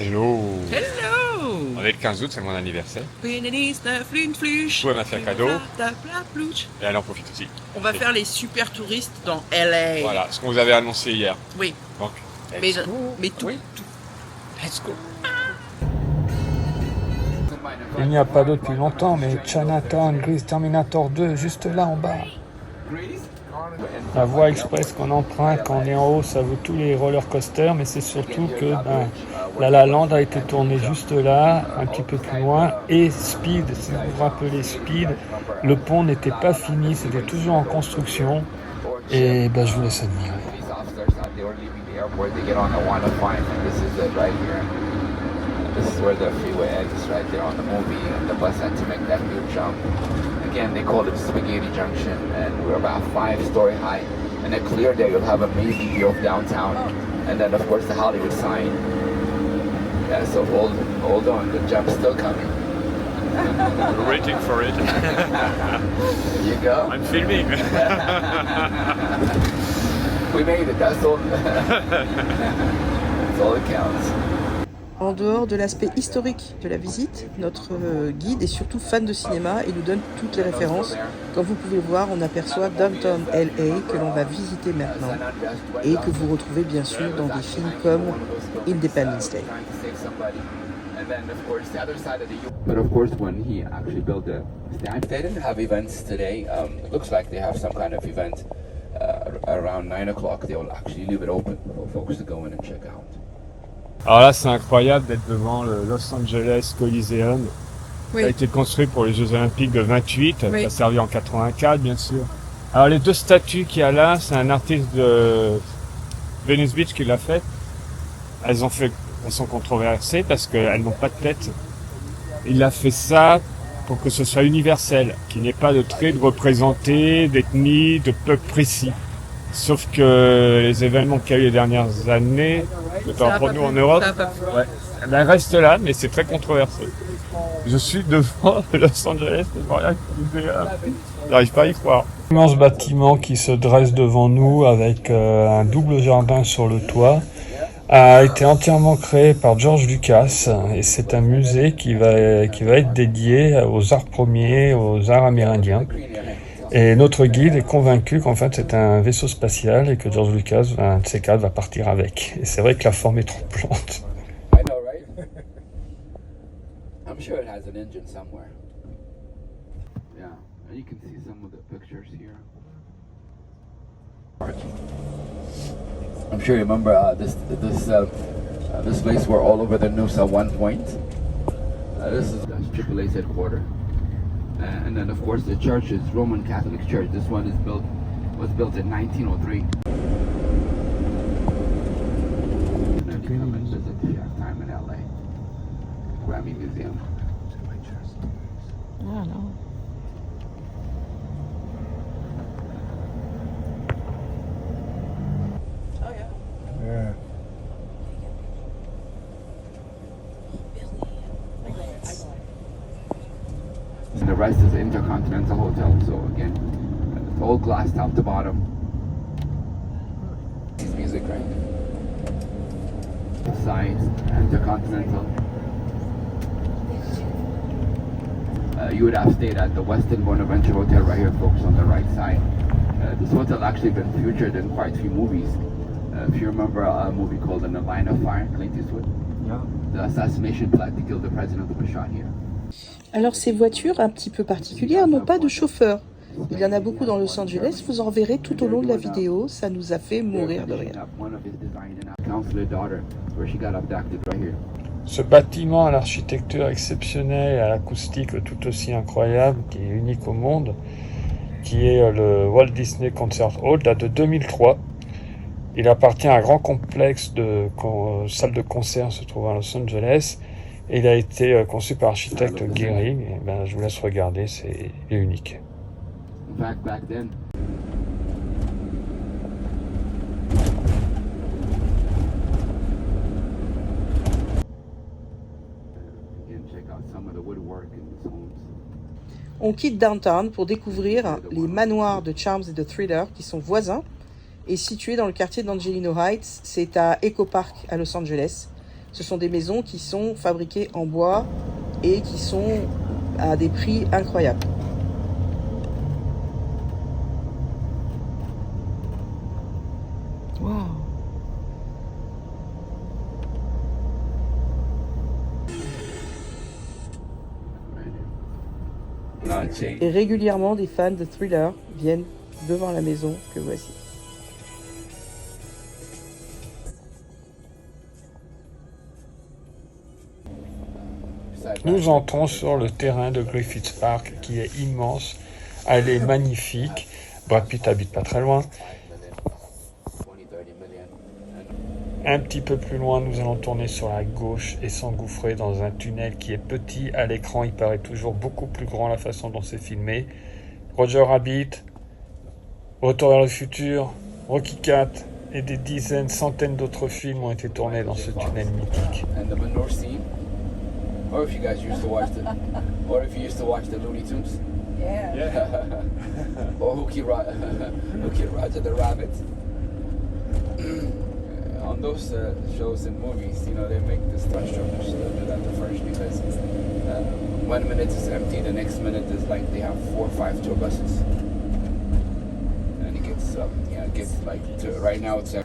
Hello. Hello! On est le 15 août, c'est mon anniversaire. Je Toi, m'a fait un cadeau. Et allez, on profite aussi. On va faire les super touristes dans LA. Voilà, ce qu'on vous avait annoncé hier. Oui. Donc, Mais, let's go. mais tout, Oui. tout. Let's go. Il n'y a pas d'eau depuis longtemps, mais Chinatown, Grease Terminator 2, juste là en bas. La voie express qu'on emprunte quand on est en haut, ça vaut tous les roller coasters, mais c'est surtout que La La Land a été tournée juste là, un petit peu plus loin, et Speed, si vous vous rappelez Speed, le pont n'était pas fini, c'était toujours en construction, et je vous laisse admirer. This is where the freeway ends, right there on the movie, and the bus had to make that huge jump. Again, they called it Spaghetti Junction, and we're about 5-story high. And a clear day, you'll have amazing view of downtown, and then of course the Hollywood sign. Yeah, so hold on, the jump's still coming. We're waiting for it. There you go. I'm filming. We made it, that's all. That's all that counts. En dehors de l'aspect historique de la visite, notre guide est surtout fan de cinéma et nous donne toutes les références. Comme vous pouvez le voir, on aperçoit Downtown LA que l'on va visiter maintenant et que vous retrouvez bien sûr dans des films comme Independence Day. But of course, when he actually built the stand, they didn't have events today. It looks like they have some kind of event around 9 o'clock. They will actually leave it open for folks to go in and check out. Alors là, c'est incroyable d'être devant le Los Angeles Coliseum. Oui. Ça a été construit pour les Jeux Olympiques de 28. Oui. Ça a servi en 84, bien sûr. Alors les deux statues qu'il y a là, c'est un artiste de Venice Beach qui l'a fait. Elles sont controversées parce qu'elles n'ont pas de tête. Il a fait ça pour que ce soit universel, qu'il n'y ait pas de trait de représenter d'ethnie, de peuple précis. Sauf que les événements qu'il y a eu les dernières années, notamment pour nous en Europe, elle reste là, mais c'est très controversé. Je suis devant Los Angeles, j'arrive pas à y croire. Immense bâtiment qui se dresse devant nous avec un double jardin sur le toit a été entièrement créé par George Lucas et c'est un musée qui va être dédié aux arts premiers, aux arts amérindiens. Et notre guide est convaincu qu'en fait c'est un vaisseau spatial et que George Lucas, un de ces quatre, va partir avec. Et c'est vrai que la forme est trompeuse. I know, right? I'm sure it has an engine somewhere. Yeah, and you can see some of the pictures here. I'm sure you remember this place were all over the news at one point. This is AAA's headquarters. And then, of course, the church is Roman Catholic Church. This one was built in 1903. And then you come and visit if you have time in LA. Grammy Museum. Ah non. And the rest is Intercontinental Hotel. So again, it's all glass top to bottom. It's music, right? The sides, Intercontinental. You would have stayed at the Westin Bonaventure Hotel right here, folks, on the right side. This hotel actually been featured in quite a few movies. If you remember a movie called In the Line of Fire, Clint Eastwood. Yeah. The assassination plot to kill the president was shot here. Alors ces voitures un petit peu particulières n'ont pas de chauffeur. Il y en a beaucoup dans Los Angeles, vous en verrez tout au long de la vidéo, ça nous a fait mourir de rire. Ce bâtiment à l'architecture exceptionnelle et à l'acoustique tout aussi incroyable, qui est unique au monde, qui est le Walt Disney Concert Hall, date de 2003. Il appartient à un grand complexe de salles de concert se trouvant à Los Angeles. Et il a été conçu par l'architecte Gehring. Je vous laisse regarder, c'est unique. Back then. On quitte Downtown pour découvrir les manoirs de Charms et de Thriller qui sont voisins et situés dans le quartier d'Angelino Heights. C'est à Echo Park à Los Angeles. Ce sont des maisons qui sont fabriquées en bois et qui sont à des prix incroyables. Wow. Et régulièrement, des fans de thriller viennent devant la maison que voici. Nous entrons sur le terrain de Griffith Park qui est immense, elle est magnifique. Brad Pitt habite pas très loin. Un petit peu plus loin, nous allons tourner sur la gauche et s'engouffrer dans un tunnel qui est petit. À l'écran, il paraît toujours beaucoup plus grand la façon dont c'est filmé. Roger Rabbit, Retour vers le futur, Rocky IV et des dizaines, centaines d'autres films ont été tournés dans ce tunnel mythique. Or if you guys used to watch the Looney Tunes. Yeah. Or Hookie Roger the Rabbit. On those shows and movies, you know, they make the stormtroopers do that the first because 1 minute is empty, the next minute is like they have 4 or 5 tour buses. And it gets like, right now it's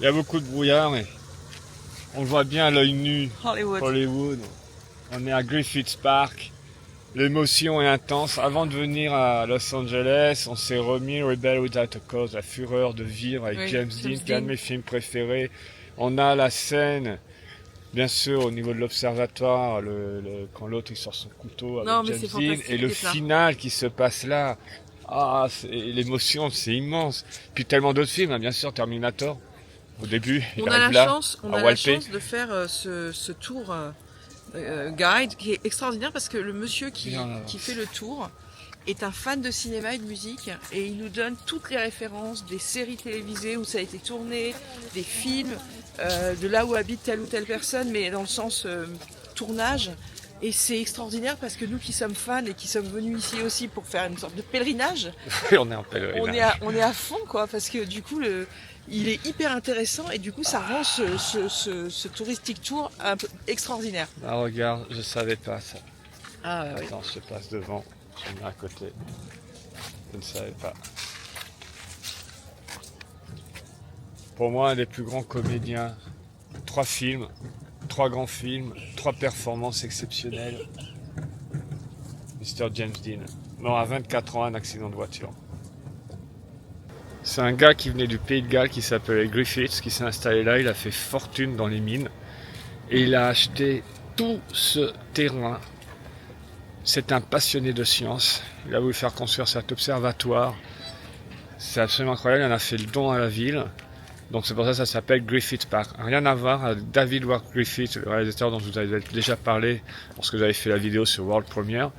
Il y a beaucoup de brouillard, mais on voit bien à l'œil nu Hollywood. On est à Griffith Park. L'émotion est intense. Avant de venir à Los Angeles, on s'est remis Rebel Without a Cause, la fureur de vivre avec James Dean, qui est un de mes films préférés. On a la scène, bien sûr, au niveau de l'observatoire, quand l'autre il sort son couteau avec James Dean, et le final qui se passe là. Ah, l'émotion, c'est immense. Puis tellement d'autres films, hein, bien sûr, Terminator. Au début, on a la chance de faire ce tour guide qui est extraordinaire parce que le monsieur qui fait le tour est un fan de cinéma et de musique et il nous donne toutes les références des séries télévisées où ça a été tourné, des films, de là où habite telle ou telle personne, mais dans le sens tournage. Et c'est extraordinaire parce que nous qui sommes fans et qui sommes venus ici aussi pour faire une sorte de pèlerinage, oui, on est en pèlerinage. On est à fond, quoi, parce que du coup il est hyper intéressant et du coup ça rend ce touristique tour un peu extraordinaire. Ah regarde, je savais pas ça. Ah oui. Attends, je passe devant, je mets à côté. Je ne savais pas. Pour moi, un des plus grands comédiens, 3 films, 3 grands films, 3 performances exceptionnelles. Mr. James Dean, mort à 24 ans, un accident de voiture. C'est un gars qui venait du Pays de Galles qui s'appelait Griffiths, qui s'est installé là, il a fait fortune dans les mines et il a acheté tout ce terrain. C'est un passionné de science, il a voulu faire construire cet observatoire, c'est absolument incroyable, il en a fait le don à la ville, donc c'est pour ça que ça s'appelle Griffith Park. Rien à voir avec David Ward Griffith, le réalisateur dont je vous avais déjà parlé lorsque j'avais fait la vidéo sur World Premiere,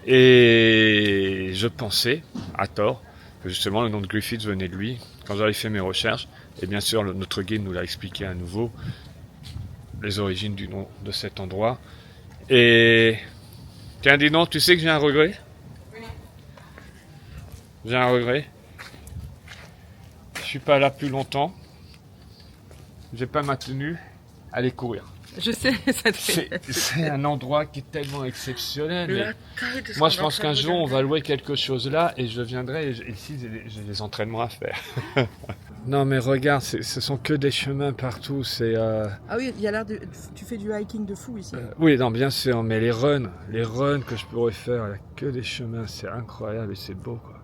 et je pensais, à tort, que justement le nom de Griffith venait de lui, quand j'avais fait mes recherches, et bien sûr notre guide nous l'a expliqué à nouveau, les origines du nom de cet endroit. Et tiens, dis donc, tu sais que j'ai un regret ? Oui. J'ai un regret. Je suis pas là plus longtemps. J'ai pas ma tenue. Aller courir. Je sais, ça te fait. C'est un endroit qui est tellement exceptionnel. Moi, je pense qu'un jour, on va louer quelque chose là et je viendrai. Et ici, j'ai des entraînements à faire. Non, mais regarde, ce sont que des chemins partout. Ah oui, il y a l'air de. Tu fais du hiking de fou ici. Oui, non, bien sûr, mais les runs que je pourrais faire, il n'y a que des chemins, c'est incroyable et c'est beau, quoi.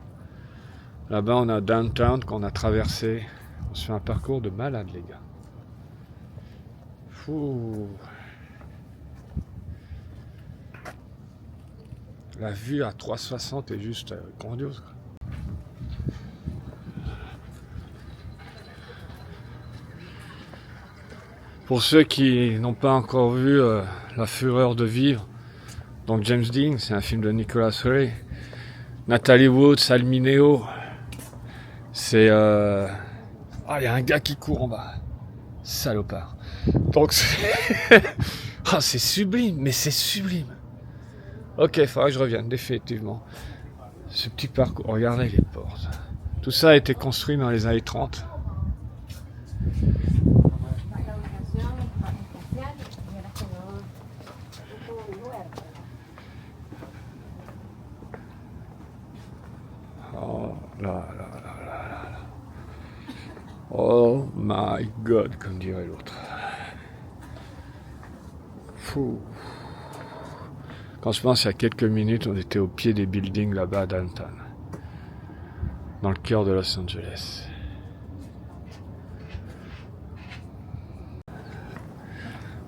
Là-bas, on a Downtown qu'on a traversé. On se fait un parcours de malade, les gars. Fou. La vue à 360 est juste grandiose, quoi. Pour ceux qui n'ont pas encore vu La fureur de vivre, donc James Dean, c'est un film de Nicholas Ray. Natalie Wood, Salmineo. C'est... Ah, il y a un gars qui court en bas. Salopard. Donc c'est... Ah, c'est sublime, mais c'est sublime. Ok, il faudra que je revienne, définitivement. Ce petit parcours, regardez les portes. Tout ça a été construit dans les années 30. Oh là là là là là. Oh my god, comme dirait l'autre. Fou. Quand je pense il y a quelques minutes, on était au pied des buildings là-bas à Downtown, dans le cœur de Los Angeles.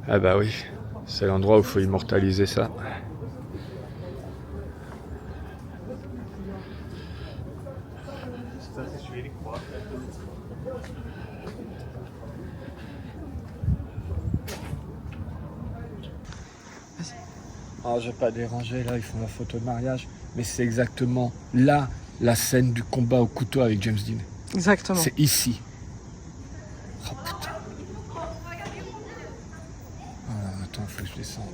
Ah bah oui, c'est l'endroit où il faut immortaliser ça. Ah, je vais pas déranger, là, ils font la photo de mariage. Mais c'est exactement là, la scène du combat au couteau avec James Dean. Exactement. C'est ici. Oh putain. Ah, attends, faut que je descende.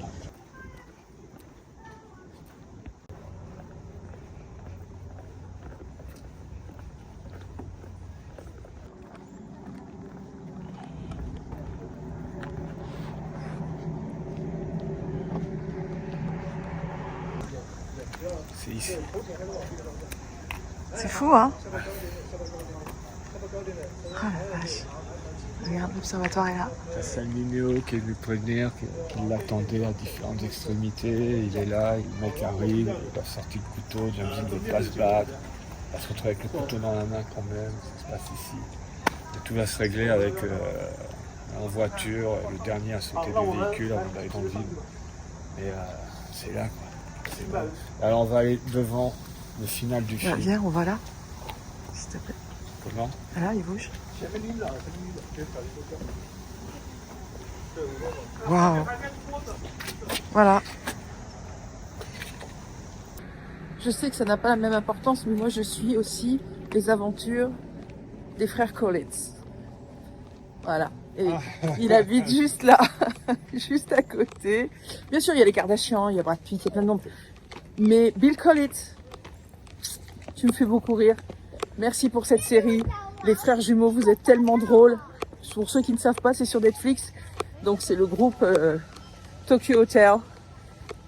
C'est ici. C'est fou, hein? Ah la vache. Regarde, l'observatoire est là. C'est Salmineo qui est venu prévenir qu'il l'attendait à différentes extrémités. Il est là, le mec arrive, il a sorti le couteau, James Dean ne veut pas se battre. Il va se retrouver avec le couteau dans la main quand même, ça se passe ici. Et tout va se régler avec en voiture, le dernier à sauter du véhicule avant d'aller dans le vide. Et c'est là quoi. C'est là. Alors on va aller devant le final du film. Viens, on va là. S'il te plaît. Comment? Là, il bouge. Waouh. Voilà. Je sais que ça n'a pas la même importance, mais moi je suis aussi les aventures des frères Collins. Voilà. Et il habite juste là, juste à côté. Bien sûr, il y a les Kardashians, il y a Brad Pitt, il y a plein de noms. Mais Bill Collins, tu me fais beaucoup rire. Merci pour cette série. Les frères jumeaux, vous êtes tellement drôles. Pour ceux qui ne savent pas, c'est sur Netflix. Donc c'est le groupe Tokyo Hotel.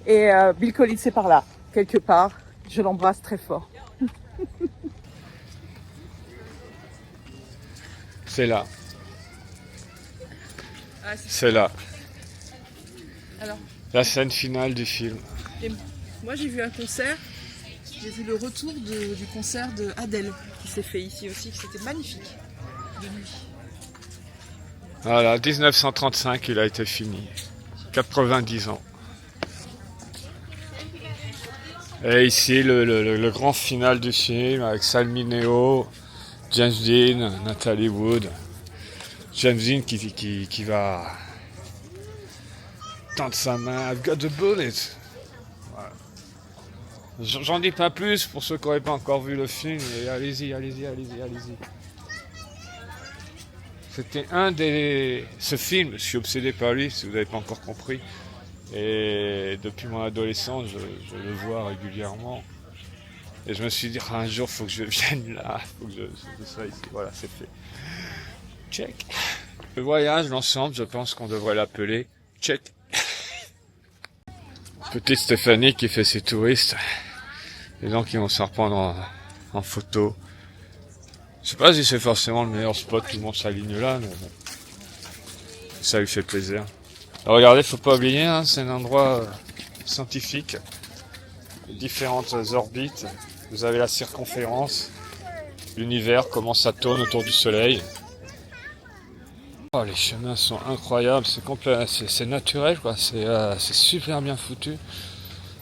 Et Bill Collins est par là, quelque part. Je l'embrasse très fort. C'est là. C'est là. Alors, la scène finale du film. et moi j'ai vu un concert. J'ai vu le retour du concert de Adele qui s'est fait ici aussi, qui c'était magnifique de nuit. Voilà, 1935, il a été fini. 90 ans. Et ici, le grand final du film avec Salmineo, James Dean, Natalie Wood. James Dean qui va tendre sa main. I've got the bullet. Voilà. J'en dis pas plus pour ceux qui n'auraient pas encore vu le film. Mais allez-y. C'était ce film, je suis obsédé par lui, si vous n'avez pas encore compris. Et depuis mon adolescence, je le vois régulièrement. Et je me suis dit, un jour, il faut que je vienne là, il faut que je sois ici. Voilà, c'est fait. Check. Le voyage, l'ensemble, je pense qu'on devrait l'appeler check. Petite Stéphanie qui fait ses touristes. Les gens qui vont s'en reprendre en photo. Je sais pas si c'est forcément le meilleur spot, tout le monde s'aligne là, mais bon. Ça lui fait plaisir. Alors regardez, faut pas oublier, hein, c'est un endroit scientifique. Différentes orbites. Vous avez la circonférence, l'univers, comment ça tourne autour du soleil. Oh, les chemins sont incroyables, c'est complet, c'est naturel quoi, c'est super bien foutu.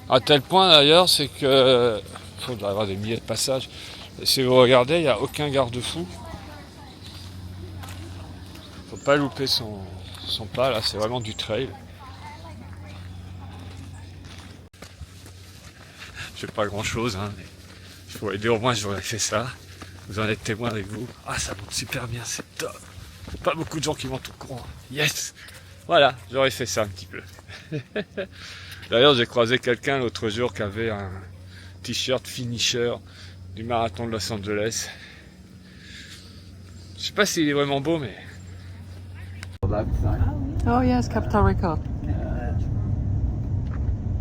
À tel point d'ailleurs, c'est que il faudrait avoir des milliers de passages. Et si vous regardez, il n'y a aucun garde-fou. Faut pas louper son pas là, c'est vraiment du trail. Je fais pas grand chose, hein, mais je Ouais, au moins j'aurais fait ça. Vous en êtes témoin avec vous. Ah, ça monte super bien, c'est top. Pas beaucoup de gens qui montent au courant. Yes. Voilà, j'aurais fait ça un petit peu. D'ailleurs, j'ai croisé quelqu'un l'autre jour qui avait un t-shirt finisher du marathon de Los Angeles. Je sais pas s'il est vraiment beau, mais... Left side. Oh yes, Capital Record.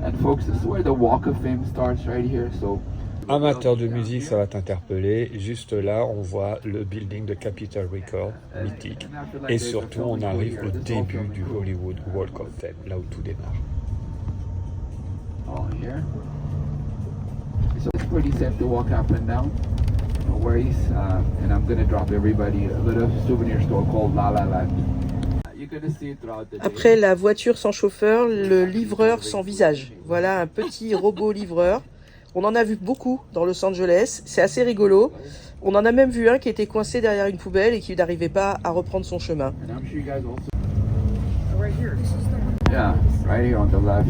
And folks, this is where the Walk of Fame starts right here. So Amateur de musique, ça va t'interpeller. Juste là, on voit le building de Capitol Records, mythique. Et surtout, on arrive au début du Hollywood Walk of Fame, là où tout démarre. all here. So it's pretty safe to walk up and down. No worries. And I'm gonna drop everybody a little souvenir store called La La Land. You're gonna see it throughout the day. Après la voiture sans chauffeur, le livreur sans visage. Voilà un petit robot livreur. On en a vu beaucoup dans Los Angeles. C'est assez rigolo. On en a même vu un qui était coincé derrière une poubelle et qui n'arrivait pas à reprendre son chemin. And I'm sure you guys also. Right here. Yeah, right here on the left.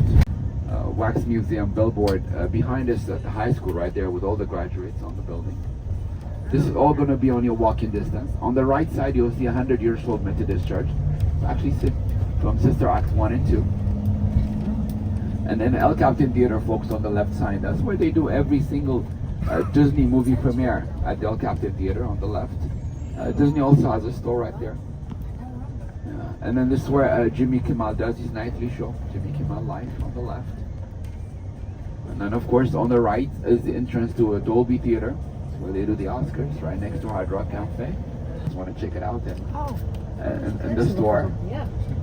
Wax Museum billboard. Behind us at the high school right there with all the graduates on the building. This is all going to be on your walking distance. On the right side, you'll see a 100 years old Methodist church. Actually, from Sister Acts 1 and 2. And then El Captain Theater, folks, on the left side. That's where they do every single Disney movie premiere, at the El Captain Theater on the left. Disney also has a store right there. Yeah. And then this is where Jimmy Kimmel does his nightly show, Jimmy Kimmel Live on the left. And then, of course, on the right is the entrance to a Dolby Theater. That's where they do the Oscars, right next to Hard Rock Cafe. Just want to check it out. And the store.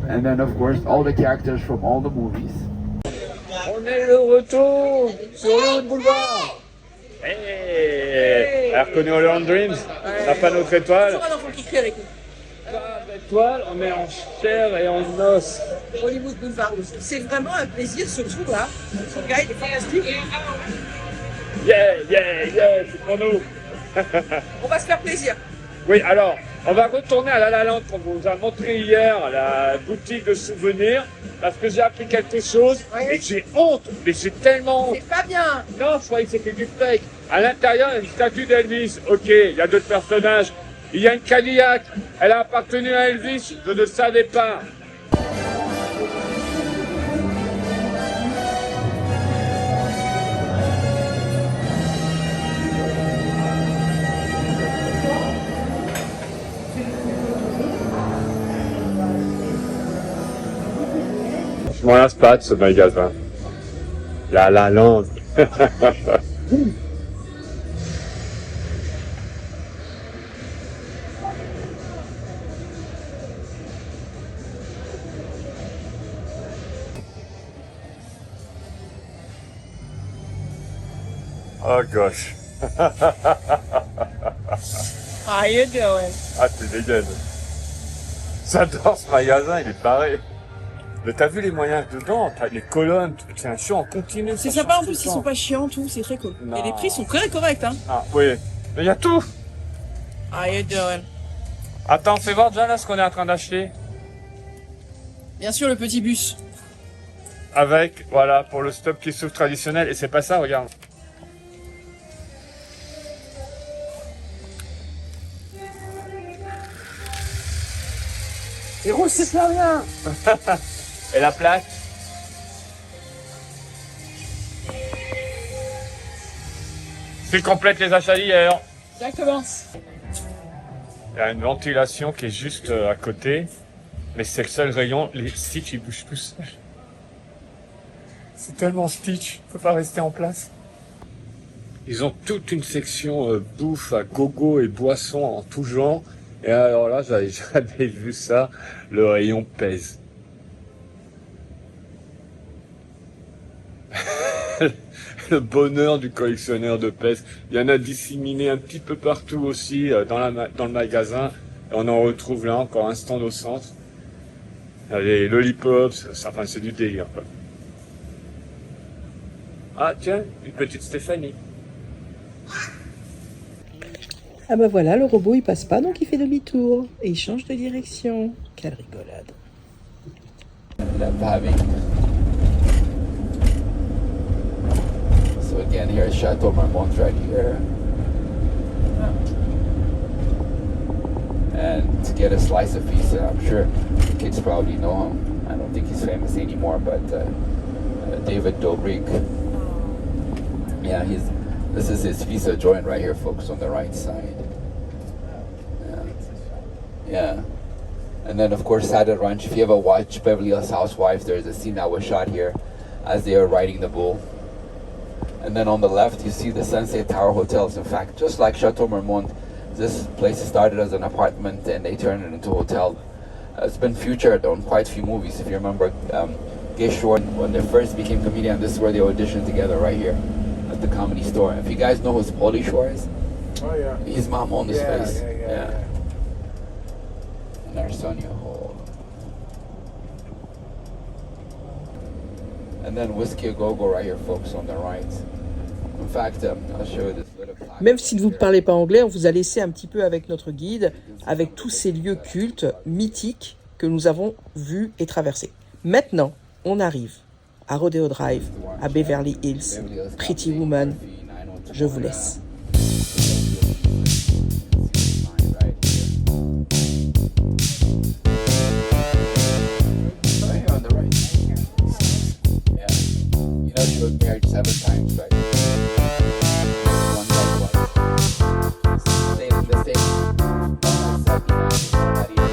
And then, of course, all the characters from all the movies. On est de retour sur le boulevard. Hey, elle a reconnu Hollywood Dreams. On n'a pas notre étoile. Pas d'étoile, on est en chair et en os. Hollywood Boulevard. C'est vraiment un plaisir ce tour-là. Ce gars, il est fantastique. Yeah, c'est pour nous. On va se faire plaisir. Oui, alors, on va retourner à La La Land qu'on vous a montré hier, à la boutique de souvenirs, parce que j'ai appris quelque chose et j'ai honte, mais j'ai tellement honte. C'est pas bien. Non, je croyais que c'était du fake. À l'intérieur, il y a une statue d'Elvis. Ok, il y a d'autres personnages. Il y a une Cadillac. Elle a appartenu à Elvis. Je ne savais pas. Je m'en lasse pas de ce magasin. La La Land. Oh gosh. How you doing? Ah, tu dégaines. J'adore ce magasin, il est barré. Mais t'as vu les moyens dedans, t'as les colonnes, c'est un show en continu. C'est sympa en plus, ils sont pas chiants, tout, c'est très cool. Non. Et les prix sont très corrects, hein. Ah oui, mais il y a tout. How you doing? Attends, fais voir déjà là ce qu'on est en train d'acheter. Bien sûr, le petit bus. Avec, voilà, pour le stop qui s'ouvre traditionnel. Et c'est pas ça, regarde. Héros, c'est pas rien. Et la plaque. Tu complètes les achats d'hier. Ça commence. Il y a une ventilation qui est juste à côté. Mais c'est le seul rayon. Les Stitch, ils bougent tout seuls. C'est tellement Stitch. On peut pas rester en place. Ils ont toute une section bouffe à gogo et boissons en tout genre. Et alors là, j'avais jamais vu ça. Le rayon pèse. Le bonheur du collectionneur de pèse. Il y en a disséminé un petit peu partout aussi dans le magasin. Et on en retrouve là encore un stand au centre. Les lollipops, enfin c'est du délire quoi. Ah tiens, une petite Stéphanie. Ah bah voilà, le robot il passe pas donc il fait demi-tour et il change de direction. Quelle rigolade. Love having. So again, here's Chateau Marmont right here. And to get a slice of pizza, I'm sure the kids probably know him. I don't think he's famous anymore, but David Dobrik. Yeah, this is his pizza joint right here, folks, on the right side. Yeah. And then, of course, Saturday Ranch. If you ever watch Beverly Hills Housewives, there's a scene that was shot here as they are riding the bull. And then on the left, you see the Sunset Tower Hotels. In fact, just like Chateau Marmont, this place started as an apartment and they turned it into a hotel. It's been featured on quite a few movies. If you remember, Gay Shore, when they first became comedians, this is where they auditioned together, right here at the Comedy Store. If you guys know who Pauly Shore is, Oh yeah. his mom owned this place. Yeah. And there's Sonia Hall. And then Whiskey A Go Go right here, folks, on the right. In fact, I'll show you this little plaque. Même si vous ne parlez pas anglais, on vous a laissé un petit peu avec notre guide, avec tous ces lieux cultes, mythiques, que nous avons vus et traversés. Maintenant, on arrive à Rodeo Drive, à Beverly Hills, Pretty Woman. Je vous laisse. Right here on the right. Yeah. You know, she was married 7 times, right? One wife was. Stayed in the same. 79, not even.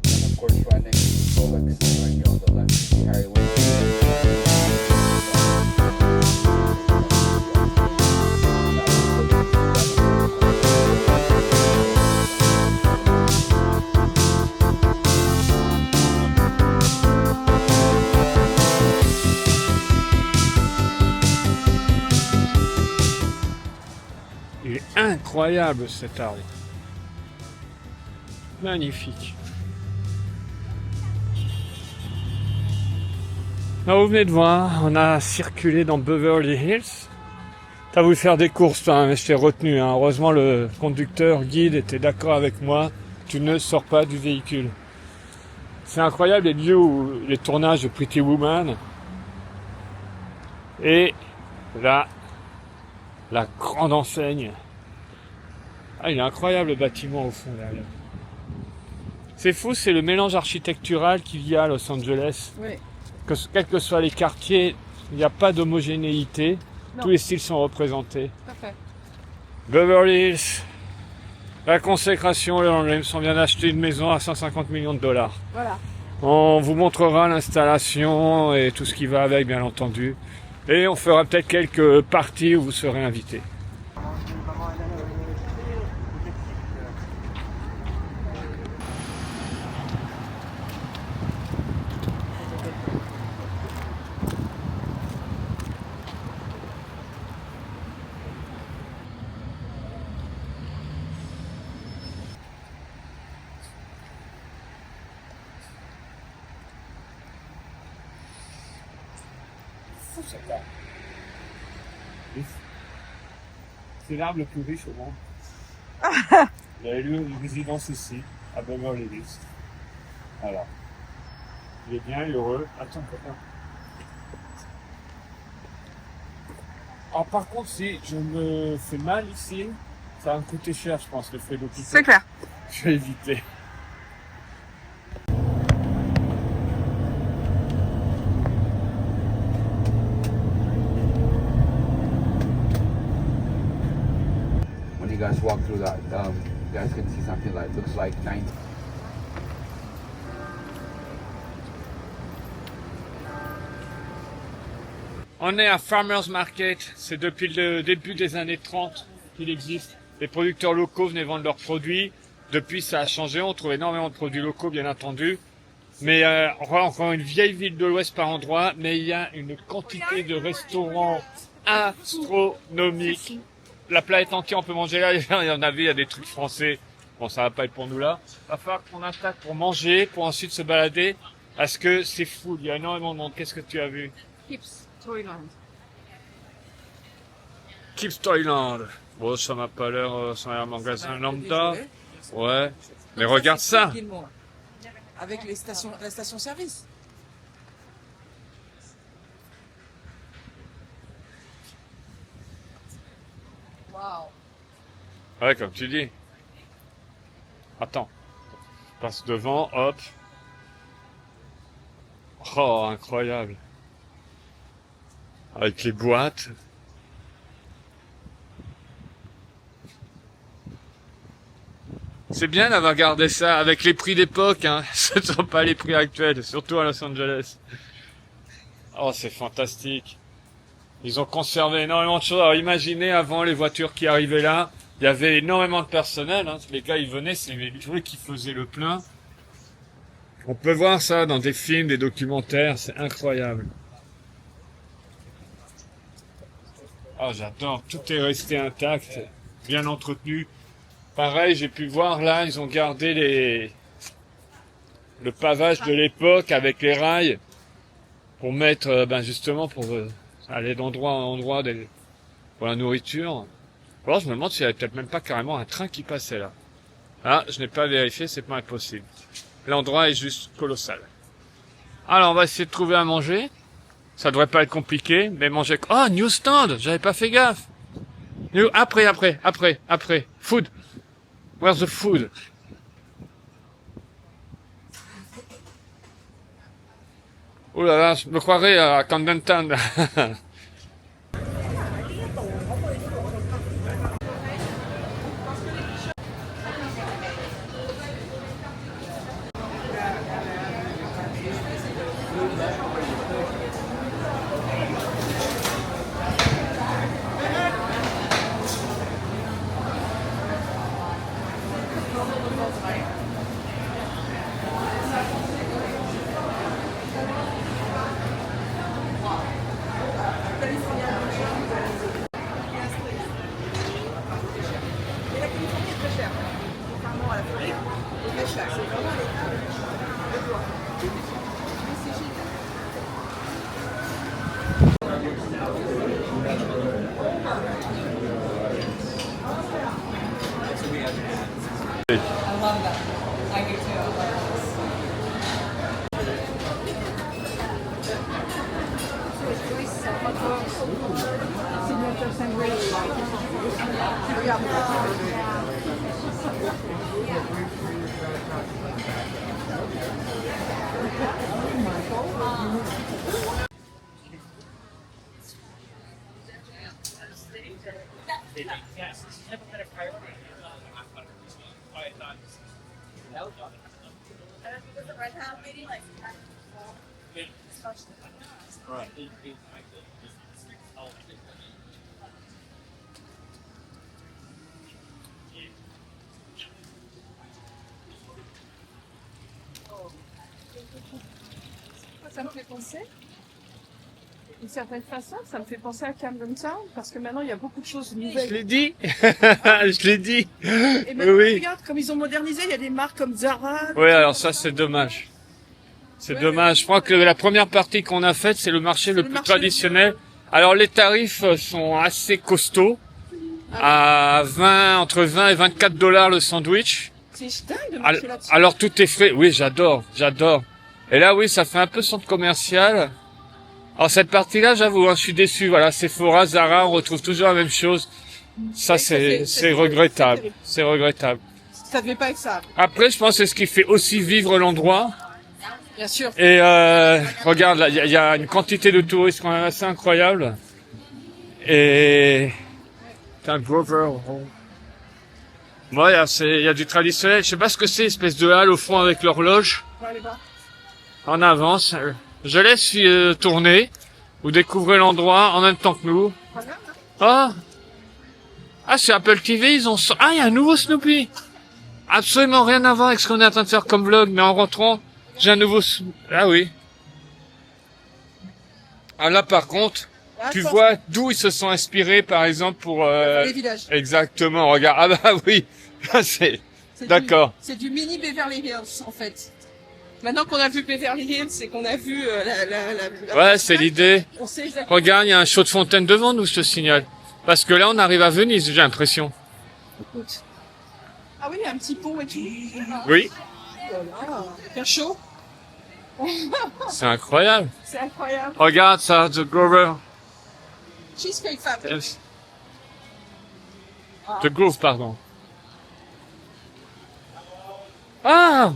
And of course, right next to Rolex, right here on the left, Harry Il est incroyable cet arbre. Magnifique. Alors, vous venez de voir, on a circulé dans Beverly Hills. T'as voulu faire des courses, toi, mais je t'ai retenu. Hein. Heureusement, le conducteur, guide, était d'accord avec moi. Tu ne sors pas du véhicule. C'est incroyable les lieux où les tournages de Pretty Woman. Et là, la grande enseigne. Ah, il est incroyable le bâtiment au fond derrière. C'est fou, c'est le mélange architectural qu'il y a à Los Angeles. Oui. Quels que soient les quartiers, il n'y a pas d'homogénéité. Non. Tous les styles sont représentés. Parfait. Beverly Hills, la consécration, LeBron James, on vient d'acheter une maison à 150 millions de dollars. Voilà. On vous montrera l'installation et tout ce qui va avec, bien entendu. Et on fera peut-être quelques parties où vous serez invités. C'est l'arbre le plus riche au monde. Il a eu une résidence ici, à Beverly Hills. Voilà. Il est bien heureux. Attends, copain. Alors par contre, si je me fais mal ici, ça va me coûter cher, je pense, le fait d'occuper. C'est clair. Je vais éviter. When you guys walk through that, you guys can see something that looks like 19. On est à Farmers Market, c'est depuis le début des années 30 qu'il existe. Les producteurs locaux venaient vendre leurs produits. Depuis, ça a changé, on trouve énormément de produits locaux, bien entendu. Mais on voit encore une vieille ville de l'Ouest par endroit, mais il y a une quantité de restaurants astronomiques. La planète entière, on peut manger là. Il y en avait, il y a des trucs français. Bon, ça va pas être pour nous là. Va falloir qu'on attaque pour manger, pour ensuite se balader. Parce que c'est fou, il y a énormément de monde. Qu'est-ce que tu as vu? Kips, Toyland. Kips Toyland. Bon, ça m'a pas l'air, ça a l'air un magasin lambda. Ouais. Mais regarde ça. Avec la station-service. Waouh. Ouais, comme tu dis. Attends. Je passe devant, hop. Oh, incroyable. Avec les boîtes. C'est bien d'avoir gardé ça avec les prix d'époque, hein. Ce ne sont pas les prix actuels, surtout à Los Angeles. Oh, c'est fantastique. Ils ont conservé énormément de choses. Alors imaginez avant les voitures qui arrivaient là, il y avait énormément de personnel, hein. Les gars, ils venaient, c'est les gens qui faisaient le plein. On peut voir ça dans des films, des documentaires, c'est incroyable. Ah, j'adore, tout est resté intact, bien entretenu. Pareil, j'ai pu voir là, ils ont gardé le pavage de l'époque avec les rails pour mettre, justement, pour aller d'endroit en endroit pour la nourriture. Alors, je me demande s'il n'y avait peut-être même pas carrément un train qui passait là. Ah, je n'ai pas vérifié, c'est pas impossible. L'endroit est juste colossal. Alors, on va essayer de trouver à manger. Ça devrait pas être compliqué, mais manger... Oh, newsstand! J'avais pas fait gaffe. Après. Food. Where's the food? Oh là là, je me croirais à Camden Town. I love that. I do too. I love this. Ça me fait penser, d'une certaine façon, ça me fait penser à Camden Town, parce que maintenant il y a beaucoup de choses Je nouvelles. l'ai dit. Je l'ai dit. Et maintenant, Oui. regarde, comme ils ont modernisé, il y a des marques comme Zara. Oui, alors ça, c'est dommage. C'est dommage. Je crois que la première partie qu'on a faite, c'est le marché le plus marché traditionnel. Alors, les tarifs sont assez costauds. À entre 20 et 24 $ le sandwich. C'est dingue de marcher là-dessus. Alors, tout est frais. Oui, j'adore. Et là, oui, ça fait un peu centre commercial. Alors, cette partie-là, j'avoue, je suis déçu. Voilà, Sephora, Zara, on retrouve toujours la même chose. Ça, c'est regrettable. C'est regrettable. Ça devait pas être ça, Après, je pense que c'est ce qui fait aussi vivre l'endroit. bien sûr. Et regarde, là, il y a une quantité de touristes quand même assez incroyable. Et c'est un Grover. Ouais, il y a du traditionnel. Je sais pas ce que c'est, espèce de halle au fond avec l'horloge. On va aller voir. En avance. Je laisse tourner. Vous découvrez l'endroit en même temps que nous. Ah, c'est Apple TV. Il y a un nouveau Snoopy. Absolument rien à voir avec ce qu'on est en train de faire comme vlog, mais en rentrant, J'ai un nouveau... Ah oui. Ah là, par contre, tu vois d'où ils se sont inspirés, par exemple, pour... Les villages. Exactement, regarde. Ah bah oui, c'est... D'accord. C'est du mini Beverly Hills, en fait. Maintenant qu'on a vu Beverly Hills et qu'on a vu Ouais, c'est l'idée. on sait exactement. Regarde, il y a un show de fontaine devant nous, je te signale. Parce que là, on arrive à Venise, j'ai l'impression. Écoute. Ah oui, un petit pont et tout. Oui. Voilà. Faire chaud. C'est incroyable. C'est incroyable. Regarde ça, The Grover. Cheesecake Factory. Yes. The Grove, pardon. Ah!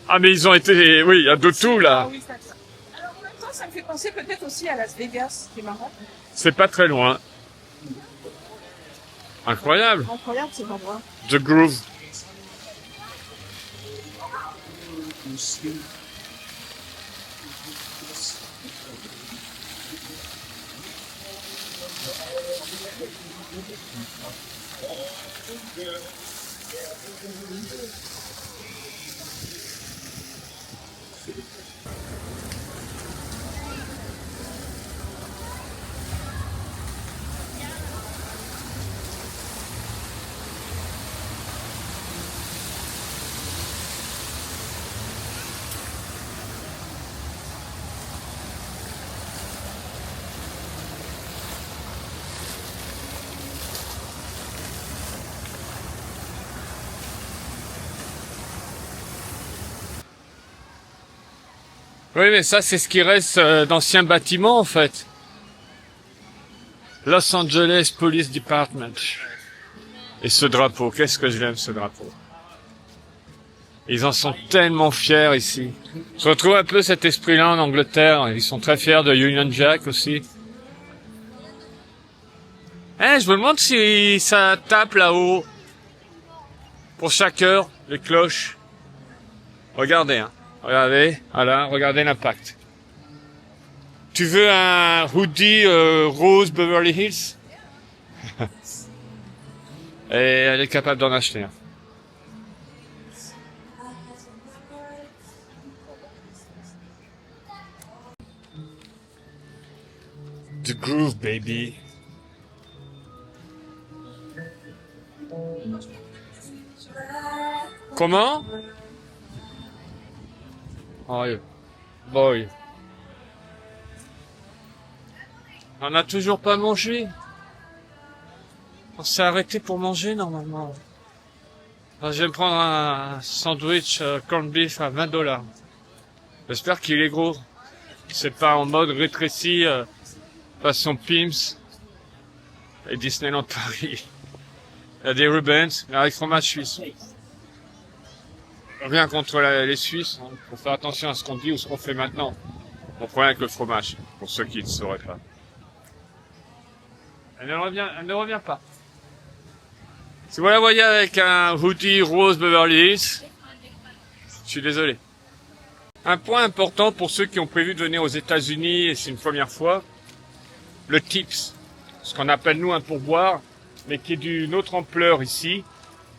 Ah, mais ils ont été... Oui, il y a de tout, Ah là. oui, c'est ça. Alors en même temps, ça me fait penser peut-être aussi à Las Vegas. C'est marrant. C'est pas très loin. Incroyable. Incroyable cet endroit. The Groove. Oui, mais ça, c'est ce qui reste d'anciens bâtiments, en fait. Los Angeles Police Department. Et ce drapeau, qu'est-ce que je l'aime, ce drapeau. Ils en sont tellement fiers, ici. Je retrouve un peu cet esprit-là en Angleterre. Ils sont très fiers de Union Jack, aussi. Je me demande si ça tape là-haut. Pour chaque heure, les cloches. Regardez, hein. Regardez, voilà, regardez l'impact. Tu veux un hoodie rose Beverly Hills? Et elle est capable d'en acheter un. The Groove, baby. Comment? Oh, boy. On n'a toujours pas mangé. On s'est arrêté pour manger normalement. Alors, je vais me prendre un sandwich corned beef à $20. J'espère qu'il est gros. C'est pas en mode rétréci façon Pim's et Disneyland Paris. Il y a des Rubens avec fromage suisse. Rien contre les Suisses, hein. Faut faire attention à ce qu'on dit ou ce qu'on fait maintenant. On problème avec le fromage, pour ceux qui ne sauraient pas. Elle ne revient pas. Si vous la voyez avec un hoodie rose Beverly Hills, je suis désolé. Un point important pour ceux qui ont prévu de venir aux États-Unis, et c'est une première fois, le tips. Ce qu'on appelle nous un pourboire, mais qui est d'une autre ampleur ici.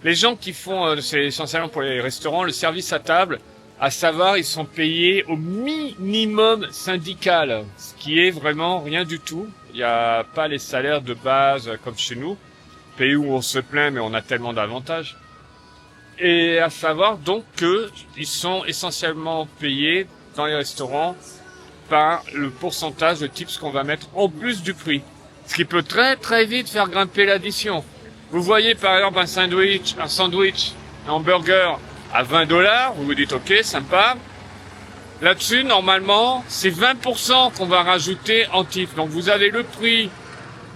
Les gens qui font, c'est essentiellement pour les restaurants, le service à table, à savoir, ils sont payés au minimum syndical, ce qui est vraiment rien du tout. Il n'y a pas les salaires de base comme chez nous, pays où on se plaint mais on a tellement d'avantages. Et à savoir donc que ils sont essentiellement payés dans les restaurants par le pourcentage de tips qu'on va mettre en plus du prix, ce qui peut très très vite faire grimper l'addition. Vous voyez par exemple un sandwich, un hamburger à $20, vous vous dites ok, sympa. Là-dessus, normalement, c'est 20% qu'on va rajouter en tip. Donc vous avez le prix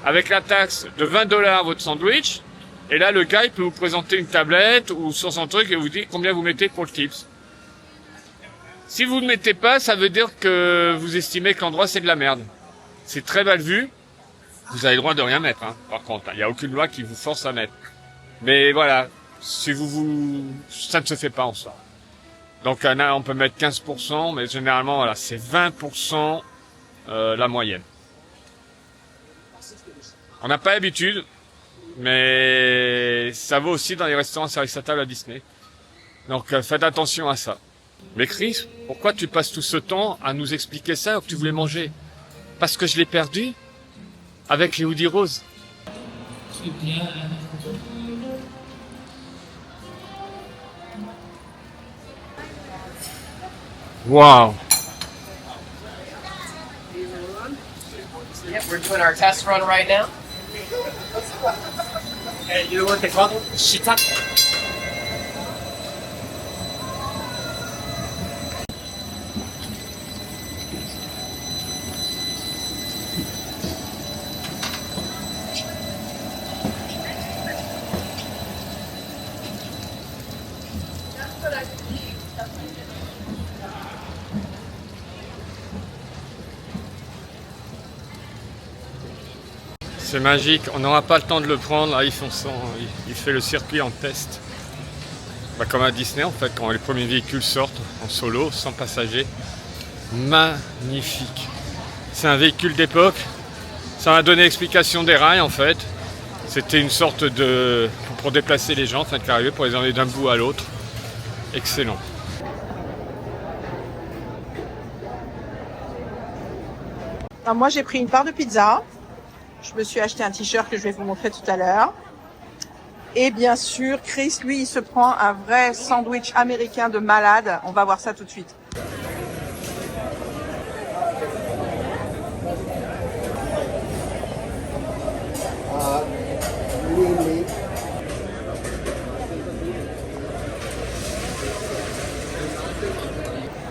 avec la taxe de $20 votre sandwich. Et là, le gars, il peut vous présenter une tablette ou sur son truc et vous dit combien vous mettez pour le tips. Si vous ne mettez pas, ça veut dire que vous estimez que l'endroit c'est de la merde. C'est très mal vu. Vous avez le droit de rien mettre, hein. Par contre, il n'y a aucune loi qui vous force à mettre. Mais voilà, si ça ne se fait pas en soi. Donc là, on peut mettre 15%, mais généralement, voilà, c'est 20% la moyenne. On n'a pas l'habitude, mais ça vaut aussi dans les restaurants service à table à Disney. Donc faites attention à ça. Mais Chris, pourquoi tu passes tout ce temps à nous expliquer ça alors que tu voulais manger? Parce que je l'ai perdu avec les hoodies roses. Wow. Yep, we're doing our test run right now. Hey, you know what they call them? Shiitake. C'est magique, on n'aura pas le temps de le prendre, là il fait le circuit en test. Bah, comme à Disney en fait, quand les premiers véhicules sortent en solo, sans passagers. Magnifique. C'est un véhicule d'époque, ça m'a donné l'explication des rails en fait. C'était une sorte de... pour déplacer les gens, fin de carrière, pour les emmener d'un bout à l'autre. Excellent. Alors moi j'ai pris une part de pizza. Je me suis acheté un t-shirt que je vais vous montrer tout à l'heure. Et bien sûr, Chris, lui, il se prend un vrai sandwich américain de malade. On va voir ça tout de suite.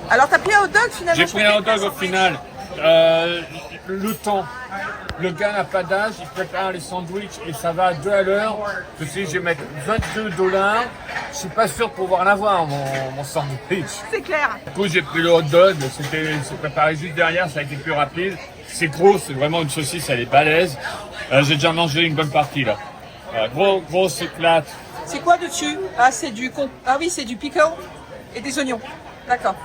Alors, t'as pris un hot dog finalement? J'ai pris un hot dog au final. Le temps. Le gars n'a pas d'âge, il prépare les sandwichs et ça va à 2 à l'heure. Je me suis dit, je vais mettre $22. Je suis pas sûr de pouvoir l'avoir, mon sandwich. C'est clair. Du coup, j'ai pris le hot dog, c'est préparé juste derrière, ça a été plus rapide. C'est gros, c'est vraiment une saucisse, elle est balèze. J'ai déjà mangé une bonne partie là. Grosse éclate. C'est quoi dessus? Ah, c'est du ah oui, c'est du pickle et des oignons. D'accord.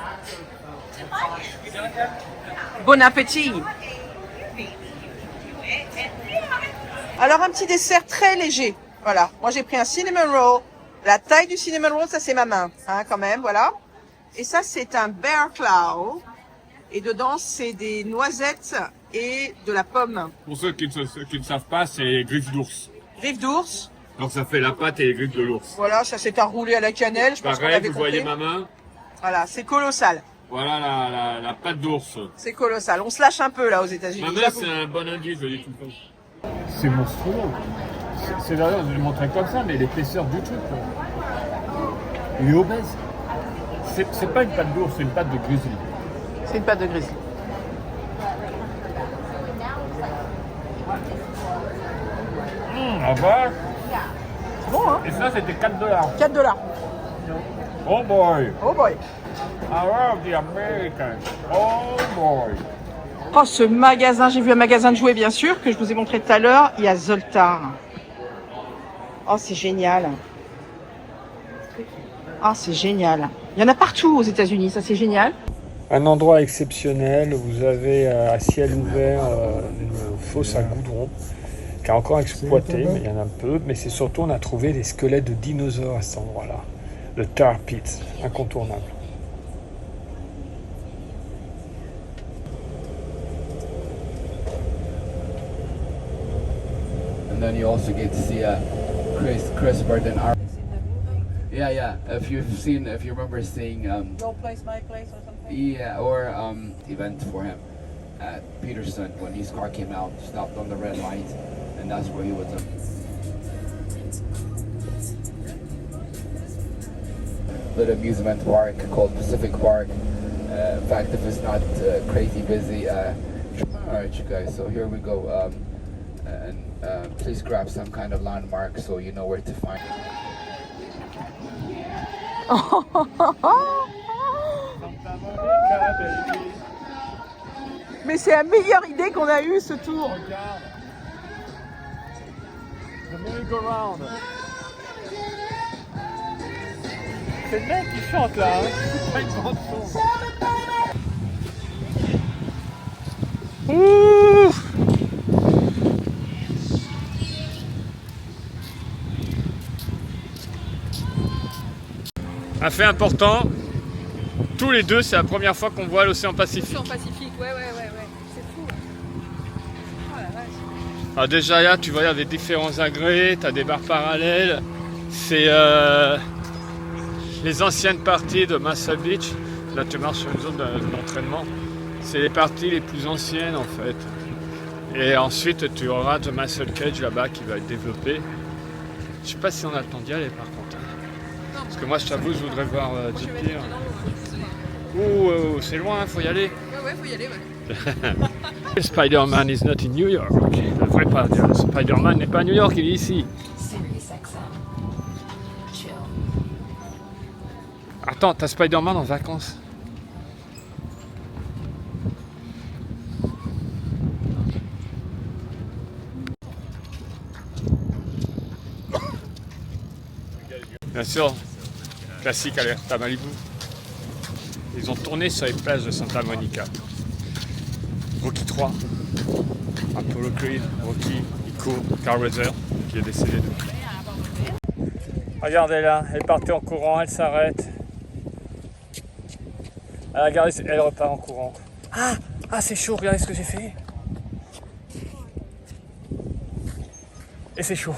Bon appétit. Alors un petit dessert très léger. Voilà. Moi j'ai pris un cinnamon roll. La taille du cinnamon roll, ça c'est ma main, hein, quand même, voilà. Et ça c'est un bear claw. Et dedans c'est des noisettes et de la pomme. Pour ceux qui ne savent pas, c'est les griffes d'ours. Griffes d'ours. Donc ça fait la pâte et les griffes de l'ours. Voilà, ça c'est un roulé à la cannelle. Je pense qu'on Pareil, avait vous compris. voyez ma main? Voilà, c'est colossal. Voilà la pâte d'ours. C'est colossal. On se lâche un peu là aux États-Unis. Ma main, c'est un bon indice, je dis tout le temps. C'est monstrueux. C'est d'ailleurs, je vais le montrer comme ça, mais l'épaisseur du truc. Il est obèse. C'est pas une pâte d'ours, c'est une pâte de grizzly. C'est une pâte de grizzly. Ah bah. C'est bon, hein? Et ça, c'était $4. $4. Oh boy. Oh boy. I love the American. Oh boy. Oh, ce magasin, j'ai vu un magasin de jouets, bien sûr, que je vous ai montré tout à l'heure. Il y a Zoltar. Oh, c'est génial. Oh, c'est génial. Il y en a partout aux États-Unis, ça c'est génial. Un endroit exceptionnel, vous avez à ciel ouvert une fosse à goudron qui est encore exploitée, mais il y en a un peu. Mais c'est surtout, on a trouvé des squelettes de dinosaures à cet endroit-là. Le Tar Pit, incontournable. And then you also get to see Chris Burden. Yeah. If you remember seeing Your place, my place or something? yeah, or event for him at Peterson when his car came out, stopped on the red light, and that's where he was. Little amusement park called Pacific Park. In fact, if it's not crazy busy, all right, you guys. So here we go. And please grab some kind of landmark so you know where to find. Mais c'est la meilleure idée qu'on a eue ce tour. C'est le mec qui chante là, hein. C'est pas une grande chose. Ouh. Un fait important, tous les deux, c'est la première fois qu'on voit l'océan Pacifique. L'océan Pacifique, ouais. C'est fou. Oh la vache. Alors déjà là, tu vois, il y a des différents agrès, tu as des barres parallèles. C'est les anciennes parties de Muscle Beach. Là, tu marches sur une zone d'entraînement. C'est les parties les plus anciennes en fait. Et ensuite, tu auras The Muscle Cage là-bas qui va être développé. Je sais pas si on a le temps d'y aller par contre. Parce que moi, je t'avoue, je voudrais voir JP. C'est loin, faut y aller. Ouais, faut y aller, ouais. Spider-Man is not in New York. Je ne devrais pas dire. Spider-Man n'est pas à New York, il est ici. Attends, t'as Spider-Man en vacances. Bien sûr, classique à Malibu. Ils ont tourné sur les plages de Santa Monica. Rocky 3, Apollo Creed, Rocky, Ico, Carl Weathers, qui est décédé depuis. Regardez là, elle partait en courant, elle s'arrête. Regardez, elle repart en courant. Ah, c'est chaud, regardez ce que j'ai fait. Et c'est chaud.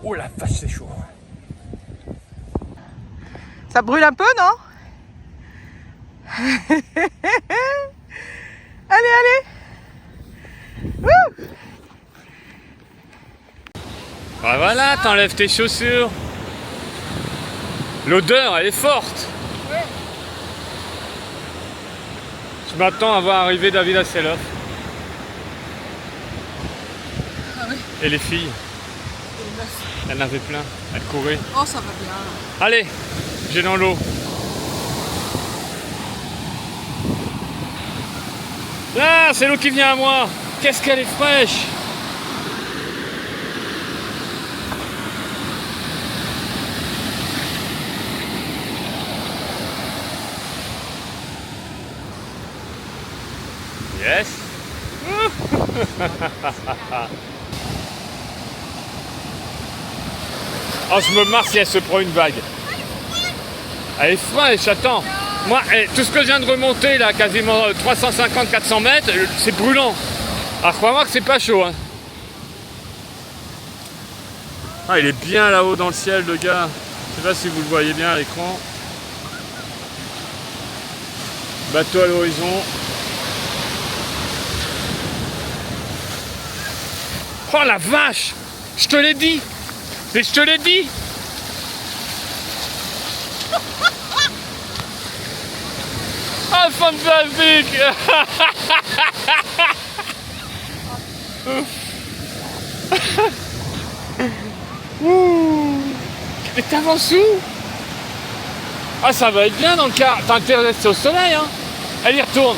Oh la vache, c'est chaud. Ça brûle un peu, non? Allez. Wouh! Ah voilà, t'enlèves tes chaussures. L'odeur, elle est forte. Ouais. Je m'attends à voir arriver David Hasselhoff. Ah oui. Et les filles. Elle en avait plein, elle courait. Oh, ça va bien. Allez, j'ai dans l'eau. Là, c'est l'eau qui vient à moi. Qu'est-ce qu'elle est fraîche. Yes. Oh, je me marre si elle se prend une vague. Elle est fraîche, attends. Moi, tout ce que je viens de remonter, là, quasiment 350-400 mètres, c'est brûlant. Alors, crois-moi que c'est pas chaud. Hein. Ah, il est bien là-haut dans le ciel, le gars. Je sais pas si vous le voyez bien à l'écran. Bateau à l'horizon. Oh la vache! Je te l'ai dit! Mais je te l'ai dit! Ah, fantastique! Mais t'avances où? Ah, ça va être bien dans le cas. T'as intérêt de rester au soleil, hein? Elle y retourne.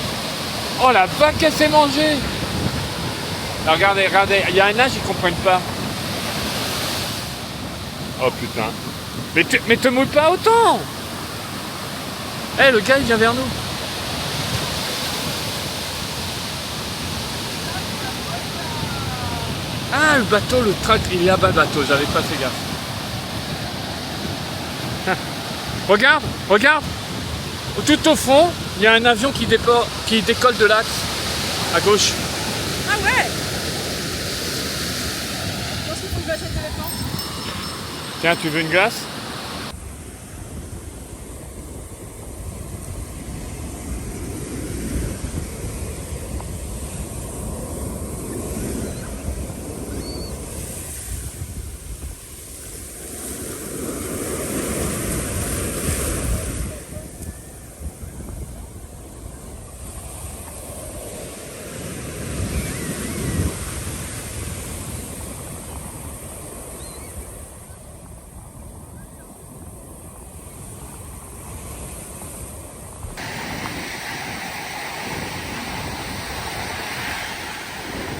Oh la vague qu'elle s'est mangée! Alors, regardez, il y a un âge, ils comprennent pas. Oh putain. Mais te mouille pas autant! Eh, le gars, il vient vers nous. Ah, le bateau, le track, il est là-bas, le bateau, j'avais pas fait gaffe. Regarde. Tout au fond, il y a un avion qui décolle de l'axe, à gauche. Ah ouais. Je pense qu'il faut que j'achète des vêtements. Tiens, tu veux une glace?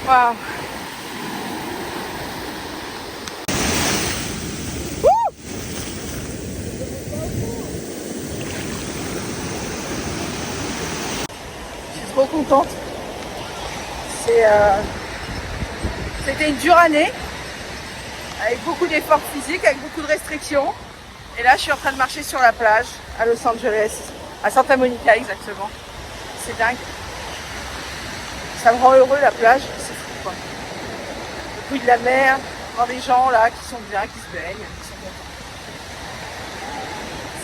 Waouh! Je suis trop contente. C'était une dure année, avec beaucoup d'efforts physiques, avec beaucoup de restrictions. Et là, je suis en train de marcher sur la plage à Los Angeles, à Santa Monica exactement. C'est dingue. Ça me rend heureux la plage, c'est fou quoi. Le bruit de la mer, voir des gens là qui sont bien, qui se baignent, qui sont contents.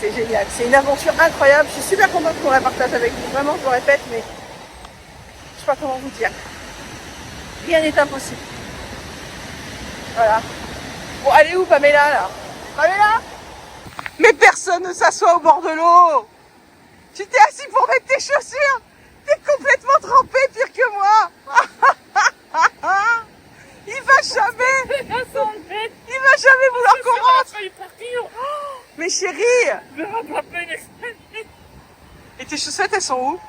C'est génial, c'est une aventure incroyable. Je suis super contente qu'on la partage avec vous. Vraiment, je le répète, mais je sais pas comment vous dire. Rien n'est impossible. Voilà. Bon, allez où Pamela là? Pamela? Mais personne ne s'assoit au bord de l'eau. Tu t'es assis pour mettre tes chaussures. T'es complètement trempé, pire que moi. Il va jamais vouloir qu'on rentre. Mais chérie. Et tes chaussettes, elles sont où?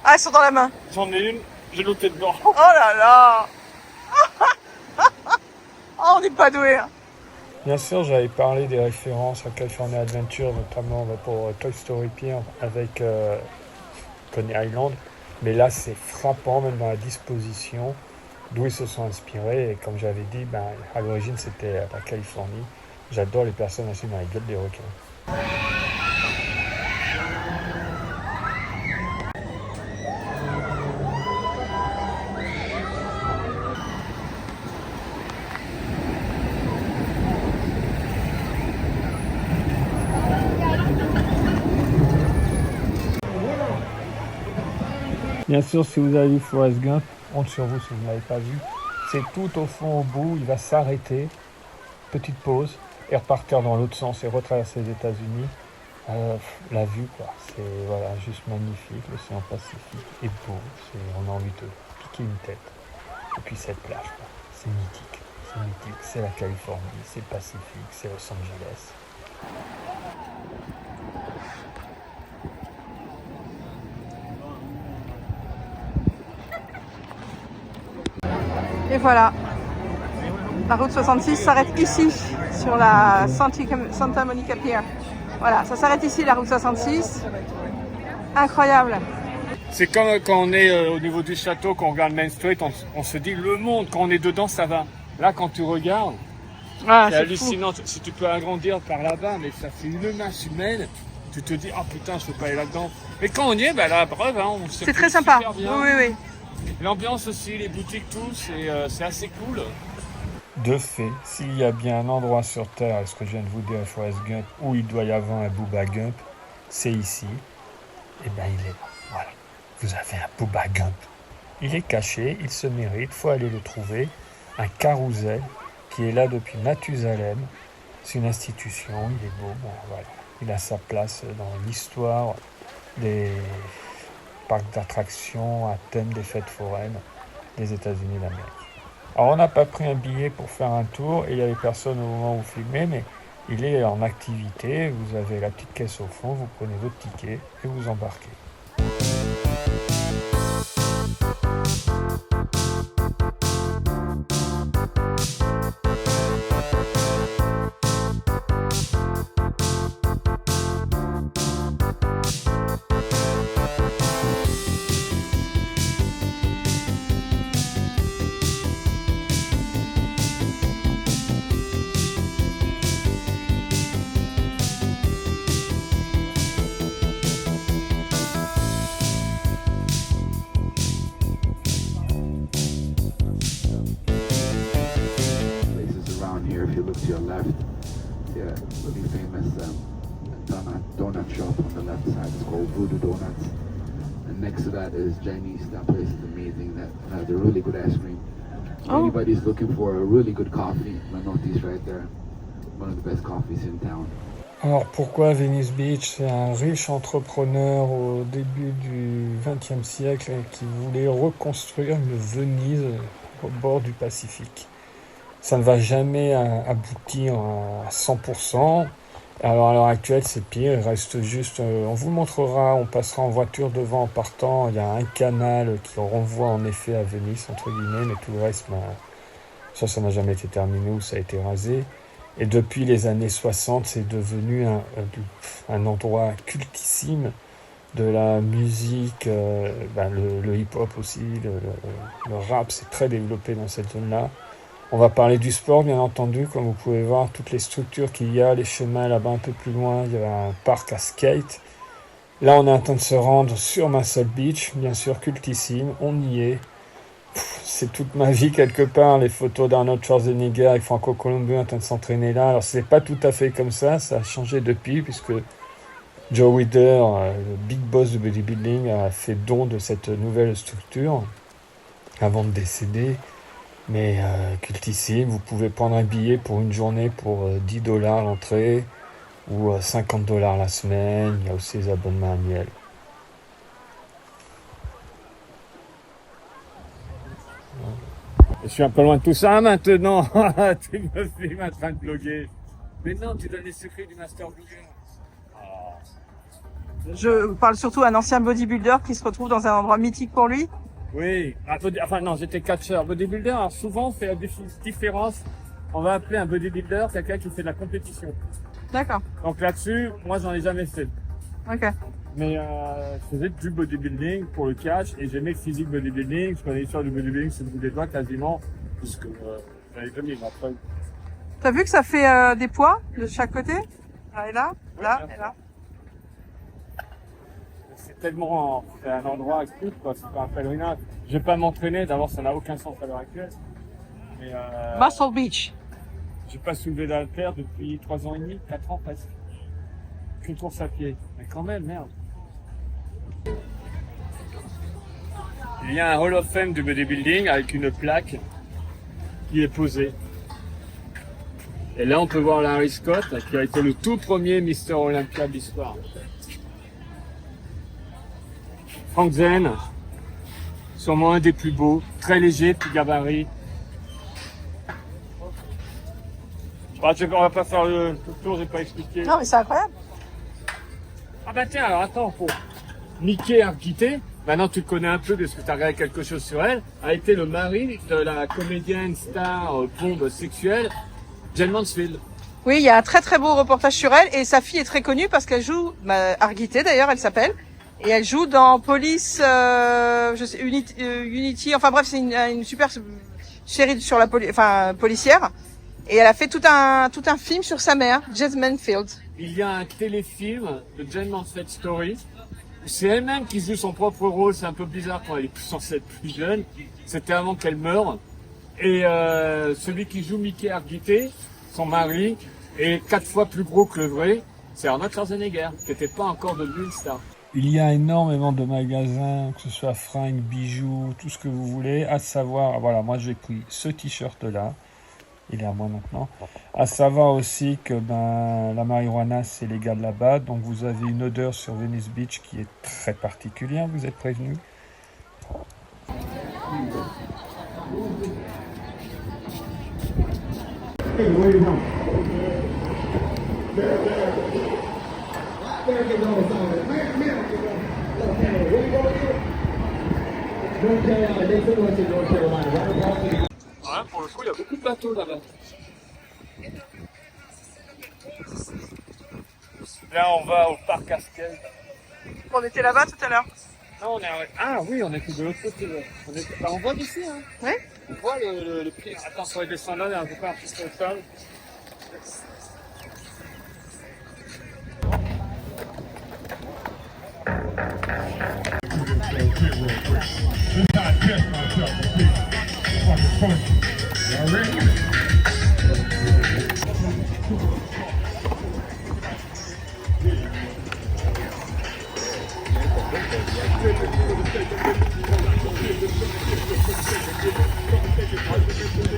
Ah, elles sont dans la main. J'en ai une, j'ai loupé dedans. Oh là là. Oh, on n'est pas doué. Hein. Bien sûr, j'avais parlé des références à California Adventure, notamment pour Toy Story Pier avec Coney Island. Mais là, c'est frappant, même dans la disposition, d'où ils se sont inspirés. Et comme j'avais dit, à l'origine, c'était la Californie. J'adore les personnes assises dans la gueule des requins. Bien sûr, si vous avez vu Forrest Gump, honte sur vous si vous ne l'avez pas vu, c'est tout au fond au bout, il va s'arrêter, petite pause, et repartir dans l'autre sens et retraverser les États-Unis. La vue, quoi, c'est voilà, juste magnifique, l'océan Pacifique est beau, on a envie de piquer une tête. Et puis cette plage, quoi, c'est mythique, c'est la Californie, c'est le Pacifique, c'est Los Angeles. Et voilà, la route 66 s'arrête ici, sur la Santa Monica Pier. Voilà, ça s'arrête ici, la route 66. Incroyable. C'est comme quand on est au niveau du château, qu'on regarde Main Street, on se dit le monde, quand on est dedans, ça va. Là, quand tu regardes, c'est hallucinant. Fou. Si tu peux agrandir par là-bas, mais ça fait une masse humaine, tu te dis, oh putain, je peux pas aller là-dedans. Mais quand on y est, la preuve, on se c'est très sympa. Bien. Oui. L'ambiance aussi, les boutiques, tout, c'est assez cool. De fait, s'il y a bien un endroit sur Terre, ce que je viens de vous dire, Forrest Gump, où il doit y avoir un Booba Gump, c'est ici. Et il est là. Voilà. Vous avez un Booba Gump. Il est caché, il se mérite, il faut aller le trouver. Un carrousel qui est là depuis Mathusalem. C'est une institution, il est beau. Voilà. Il a sa place dans l'histoire des parcs d'attractions à thème des fêtes foraines des États-Unis d'Amérique. Alors on n'a pas pris un billet pour faire un tour et il n'y avait personne au moment où vous filmez, mais il est en activité, vous avez la petite caisse au fond, vous prenez votre ticket et vous embarquez. Your left, yeah, really famous donut shop on the left side. It's called Voodoo Donuts, and next to that is Jenny's. That place is amazing. That has a really good ice cream. Anybody's looking for a really good coffee, Menottes right there. One of the best coffees in town. Alors pourquoi Venice Beach? C'est un riche entrepreneur au début du XXe siècle qui voulait reconstruire une Venise au bord du Pacifique. Ça ne va jamais aboutir à 100%. Alors à l'heure actuelle, c'est pire. Il reste juste... on vous montrera, on passera en voiture devant en partant. Il y a un canal qui renvoie en effet à Venise, entre guillemets, mais tout le reste, ça n'a jamais été terminé ou ça a été rasé. Et depuis les années 60, c'est devenu un endroit cultissime de la musique, le hip-hop aussi, le rap, c'est très développé dans cette zone-là. On va parler du sport, bien entendu, comme vous pouvez voir, toutes les structures qu'il y a, les chemins là-bas un peu plus loin, il y a un parc à skate. Là, on est en train de se rendre sur Muscle Beach, bien sûr, cultissime, on y est. C'est toute ma vie quelque part, les photos d'Arnold Schwarzenegger avec Franco Columbu en train de s'entraîner là. Alors, c'est pas tout à fait comme ça a changé depuis, puisque Joe Weider, le big boss du bodybuilding, a fait don de cette nouvelle structure avant de décéder. Mais cultissime, vous pouvez prendre un billet pour une journée pour $10 l'entrée ou $50 la semaine. Il y a aussi les abonnements annuels. Je suis un peu loin de tout ça maintenant. Tu me filmes en train de bloguer. Mais non, tu donnes les secrets du master blogger. Je parle surtout à un ancien bodybuilder qui se retrouve dans un endroit mythique pour lui. Oui, enfin non, j'étais catcheur. Bodybuilder, alors souvent on fait la différence. On va appeler un bodybuilder quelqu'un qui fait de la compétition. D'accord. Donc là-dessus, moi j'en ai jamais fait. Ok. Mais je faisais du bodybuilding pour le catch et j'aimais le physique bodybuilding. Je connais l'histoire du bodybuilding sur le bout des doigts quasiment jusque l'année 2000 après. T'as vu que ça fait des poids de chaque côté? Là et là, là et là. C'est tellement c'est un endroit actif, quoi. C'est pas un pèlerinage. Je vais pas m'entraîner, d'abord ça n'a aucun sens à l'heure actuelle. Mais Muscle Beach. j'ai pas soulevé d'haltère depuis 3 ans et demi, 4 ans presque. Qu'une course à pied. Mais quand même, merde. Il y a un Hall of Fame du bodybuilding avec une plaque qui est posée. Et là, on peut voir Larry Scott, qui a été le tout premier Mister Olympia de l'histoire. Frank Zane, sûrement un des plus beaux, très léger, petit gabarit. Bah, on va pas faire le tour, j'ai pas expliqué. Non mais c'est incroyable. Ah bah tiens, alors attends, pour Mickey Arquité, maintenant tu le connais un peu parce que tu as regardé quelque chose sur elle, a été le mari de la comédienne star bombe sexuelle, Jane Mansfield. Oui, il y a un très très beau reportage sur elle et sa fille est très connue parce qu'elle joue, Arguité d'ailleurs, elle s'appelle, et elle joue dans Police, je sais, Unity, enfin bref, c'est une super série sur la policière. Et elle a fait tout un film sur sa mère, Jane Mansfield. Il y a un téléfilm de Jane Mansfield Story. C'est elle-même qui joue son propre rôle. C'est un peu bizarre quand elle est censée être plus jeune. C'était avant qu'elle meure. Et celui qui joue Mickey Arquité, son mari, est 4 fois plus gros que le vrai. C'est Arnold Schwarzenegger, qui n'était pas encore devenu une star. Il y a énormément de magasins, que ce soit fringues, bijoux, tout ce que vous voulez. À savoir, voilà, moi j'ai pris ce t-shirt-là. Il est à moi maintenant. À savoir aussi que la marijuana c'est légal là-bas, donc vous avez une odeur sur Venice Beach qui est très particulière, vous êtes prévenus. Ouais, pour le coup, il y a beaucoup de bateaux là-bas. Là, on va au parc à skate. On était là-bas tout à l'heure. Non, ah oui, on était de l'autre côté. Ouais. On voit d'ici, hein. Oui. On voit le pied. Attends, on va descendre là, on peut pas un petit peu au sol.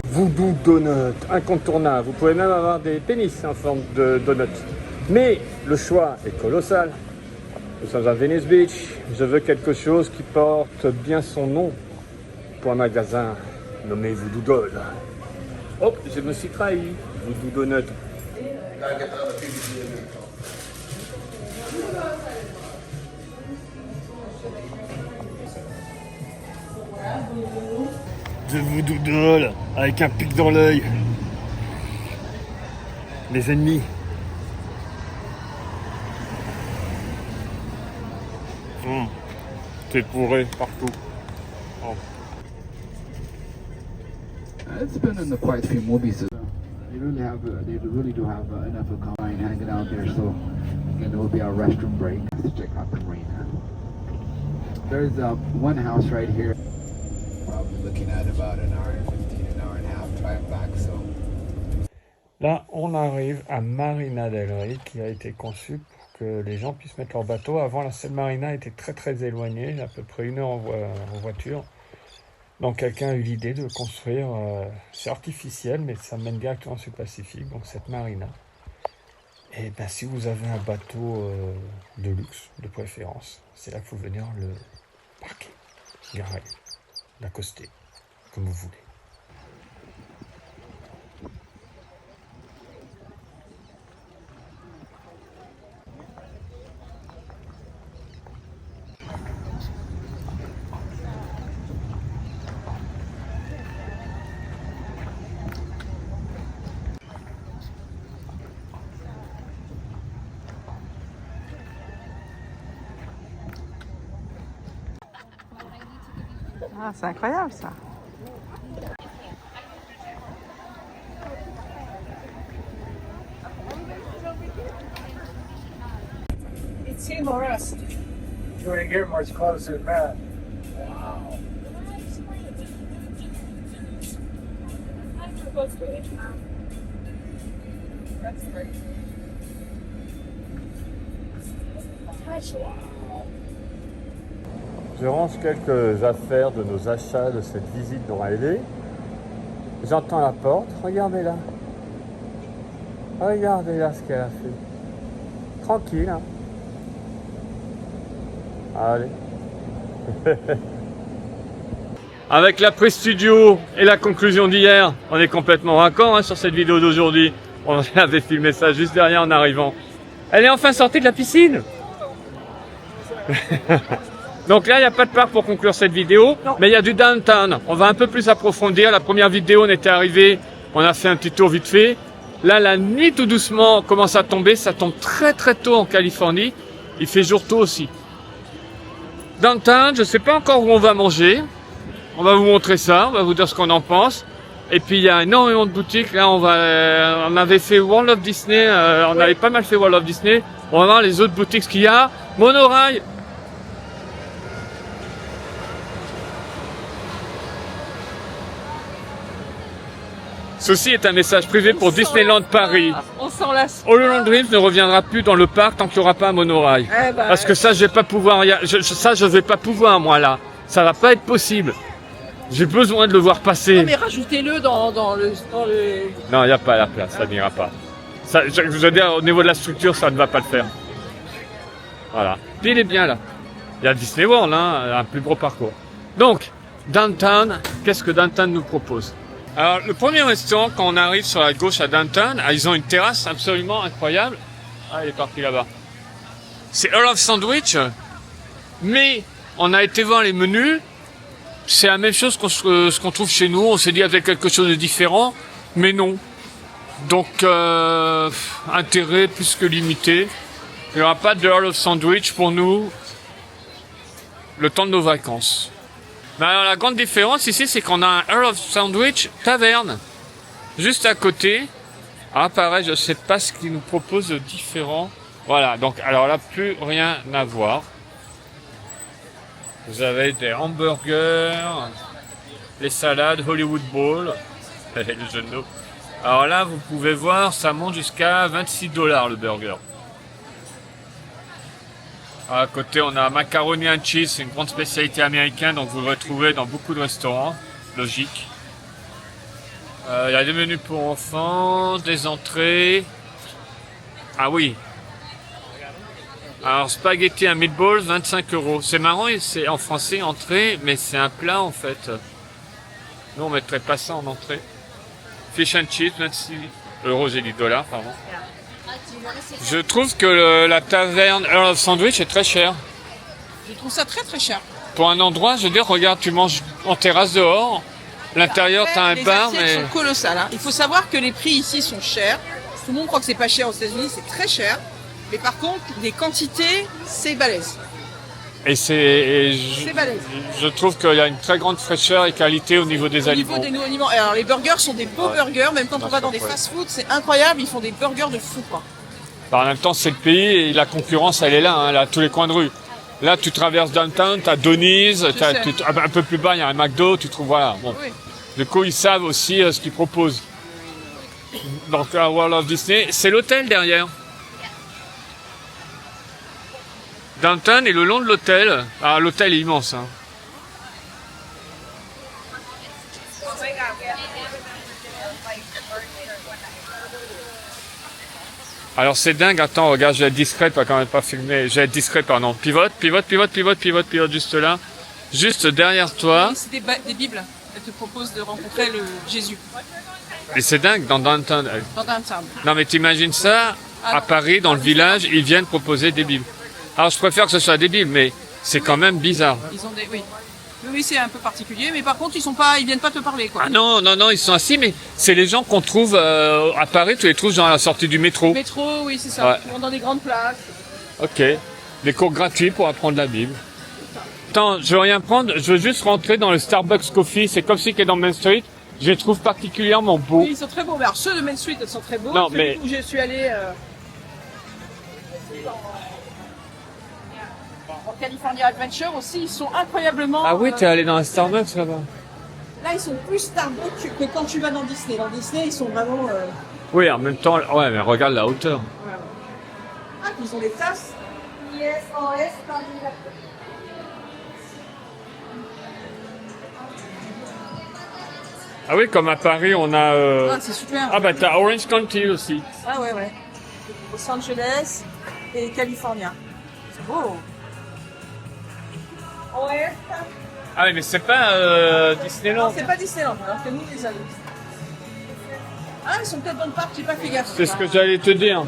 Voodoo Donut, incontournable. Vous pouvez même avoir des pénis en forme de donut. Mais le choix est colossal. Nous sommes à Venice Beach. Je veux quelque chose qui porte bien son nom pour un magasin nommé Voodoo Doll. Hop, je me suis trahi. Voodoo Donut. De Voodoo Doll avec un pic dans l'œil. Les ennemis. T'es pourré partout. Oh. It's been in quite a few movies. They really do have enough of combine hanging out there. So again, there will be our restroom break. Let's check out the marina. There's one house right here. Probably looking at about an hour and 15, an hour and a half drive back. So. Là, on arrive à Marina del Rey, qui a été conçue pour que les gens puissent mettre leur bateau. Avant, la seule marina était très très éloignée, à peu près 1 heure en voiture. Donc quelqu'un a eu l'idée de construire, c'est artificiel, mais ça mène directement sur le Pacifique, donc cette marina. Et ben, si vous avez un bateau de luxe, de préférence, c'est là qu'il faut venir le parquer, garer, l'accoster, comme vous voulez. Ah, c'est incroyable ça. It's him or us. You wouldn't get much closer than that. That's great. Je range quelques affaires de nos achats de cette visite d'O'Reilly. J'entends la porte, regardez-la. Regardez-là ce qu'elle a fait. Tranquille, hein. Allez. Avec la pré-studio et la conclusion d'hier, on est complètement raccord sur cette vidéo d'aujourd'hui. On avait filmé ça juste derrière en arrivant. Elle est enfin sortie de la piscine. Donc là, il n'y a pas de parc pour conclure cette vidéo, mais il y a du downtown. On va un peu plus approfondir. La première vidéo, on était arrivé, on a fait un petit tour vite fait. Là, la nuit, tout doucement, commence à tomber. Ça tombe très très tôt en Californie. Il fait jour tôt aussi. Downtown, je ne sais pas encore où on va manger. On va vous montrer ça, on va vous dire ce qu'on en pense. Et puis, il y a énormément de boutiques. Là, on avait fait World of Disney. On avait pas mal fait World of Disney. On va voir les autres boutiques qu'il y a. Monorail. Ceci est un message privé pour Disneyland Paris. On s'en lasse. Hollywood Dreams ne reviendra plus dans le parc tant qu'il n'y aura pas un monorail. Parce que ça, je vais pas pouvoir. Je vais pas pouvoir, moi, là. Ça va pas être possible. J'ai besoin de le voir passer. Non, mais rajoutez-le dans le... Non, il n'y a pas la place, ça n'ira pas. Ça, je veux dire, au niveau de la structure, ça ne va pas le faire. Voilà. Puis il est bien là. Il y a Disney World, hein, un plus gros parcours. Donc, Downtown, qu'est-ce que Downtown nous propose? Alors, le premier restaurant, quand on arrive sur la gauche à Downtown, ils ont une terrasse absolument incroyable. Ah, il est parti là-bas. C'est Earl of Sandwich, mais on a été voir les menus. C'est la même chose ce qu'on trouve chez nous. On s'est dit avec quelque chose de différent, mais non. Donc, intérêt plus que limité. Il n'y aura pas de Earl of Sandwich pour nous le temps de nos vacances. Mais alors, la grande différence ici, c'est qu'on a un Earl of Sandwich taverne juste à côté. Ah, pareil, je ne sais pas ce qu'ils nous proposent de différent. Voilà, donc alors là, plus rien à voir. Vous avez des hamburgers, les salades, Hollywood Bowl, le jeu de mots. Alors là, vous pouvez voir, ça monte jusqu'à $26 le burger. À côté, on a macaroni and cheese, c'est une grande spécialité américaine, donc vous le retrouvez dans beaucoup de restaurants, logique. Il y a des menus pour enfants, des entrées. Ah oui. Alors, spaghetti à meatballs, 25 €. C'est marrant, c'est en français entrée, mais c'est un plat en fait. Nous, on mettrait pas ça en entrée. Fish and chips, 26 €, j'ai dit dollars, pardon. Je trouve que la taverne Earl of Sandwich est très chère. Je trouve ça très très cher. Pour un endroit, je veux dire, regarde, tu manges en terrasse dehors. L'intérieur, t'as un bar, mais... Les assiettes sont colossales. Hein. Il faut savoir que les prix ici sont chers. Tout le monde croit que c'est pas cher aux États-Unis, c'est très cher. Mais par contre, les quantités, c'est balèze. Et C'est balèze. je trouve qu'il y a une très grande fraîcheur et qualité au niveau des Au aliments. niveau des aliments. Alors les burgers sont des beaux Ouais. burgers, même quand on va dans des Ouais. fast-food, c'est incroyable, ils font des burgers de fou quoi. En même temps, c'est le pays et la concurrence, elle est là, hein, là, à tous les coins de rue. Là, tu traverses downtown, t'as Donny's, sais. un peu plus bas, il y a un McDo, tu trouves, voilà. Bon. Oui. Du coup, ils savent aussi ce qu'ils proposent. Donc, à World of Disney, c'est l'hôtel derrière. Downtown et le long de l'hôtel. Ah, l'hôtel est immense, hein. Alors c'est dingue, attends, regarde, je vais être discret, pas quand même pas filmer. Je vais être discret, pardon. Pivote, juste là. Juste derrière toi. C'est des bibles. Elles te proposent de rencontrer le Jésus Et c'est dingue, dans Downtown. dans Downtown. Non mais t'imagines ça, à Paris, dans le village, ils viennent proposer des bibles. Alors je préfère que ce soit des bibles, mais c'est quand même bizarre. Ils ont des, oui. Oui, c'est un peu particulier, mais par contre, ils viennent pas te parler, quoi. Ah non, ils sont assis, mais c'est les gens qu'on trouve à Paris, tu les trouves dans la sortie du métro. Métro, oui, c'est ça. Ouais. Ils vont dans des grandes places. Ok. Des cours gratuits pour apprendre la Bible. Attends, je veux rien prendre, je veux juste rentrer dans le Starbucks Coffee, c'est comme si qu'il est dans Main Street. Je les trouve particulièrement beaux. Oui, ils sont très beaux. Mais alors, ceux de Main Street, ils sont très beaux. Non, Celui mais- où je suis allée en California Adventure aussi, ils sont incroyablement... Ah oui, t'es allé dans un Starbucks là-bas. Là, ils sont plus Starbucks que quand tu vas dans Disney. Dans Disney, ils sont vraiment... Oui, en même temps, ouais, mais regarde la hauteur. Ah, ils ont des tasses. Ah oui, comme à Paris, on a... Ah, c'est super. Ah bah t'as Orange County aussi. Ah ouais, ouais. Los Angeles et California. C'est beau. Ah oui, mais c'est pas Disneyland. Non, c'est pas Disneyland, alors que nous, les amis. Ah, ils sont peut-être dans le parc, j'ai pas fait gaffe. C'est ce que j'allais te dire.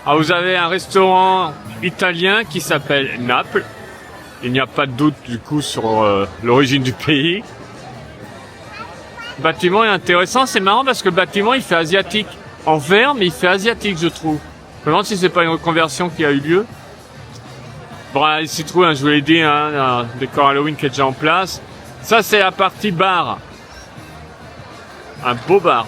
Ah, vous avez un restaurant italien qui s'appelle Naples. Il n'y a pas de doute du coup sur l'origine du pays. Le bâtiment est intéressant, c'est marrant parce que le bâtiment il fait asiatique. En vert, mais il fait asiatique je trouve. Je me demande si c'est pas une reconversion qui a eu lieu. Bon, il s'y trouve, je vous l'ai dit, un décor Halloween qui est déjà en place. Ça c'est la partie bar. Un beau bar.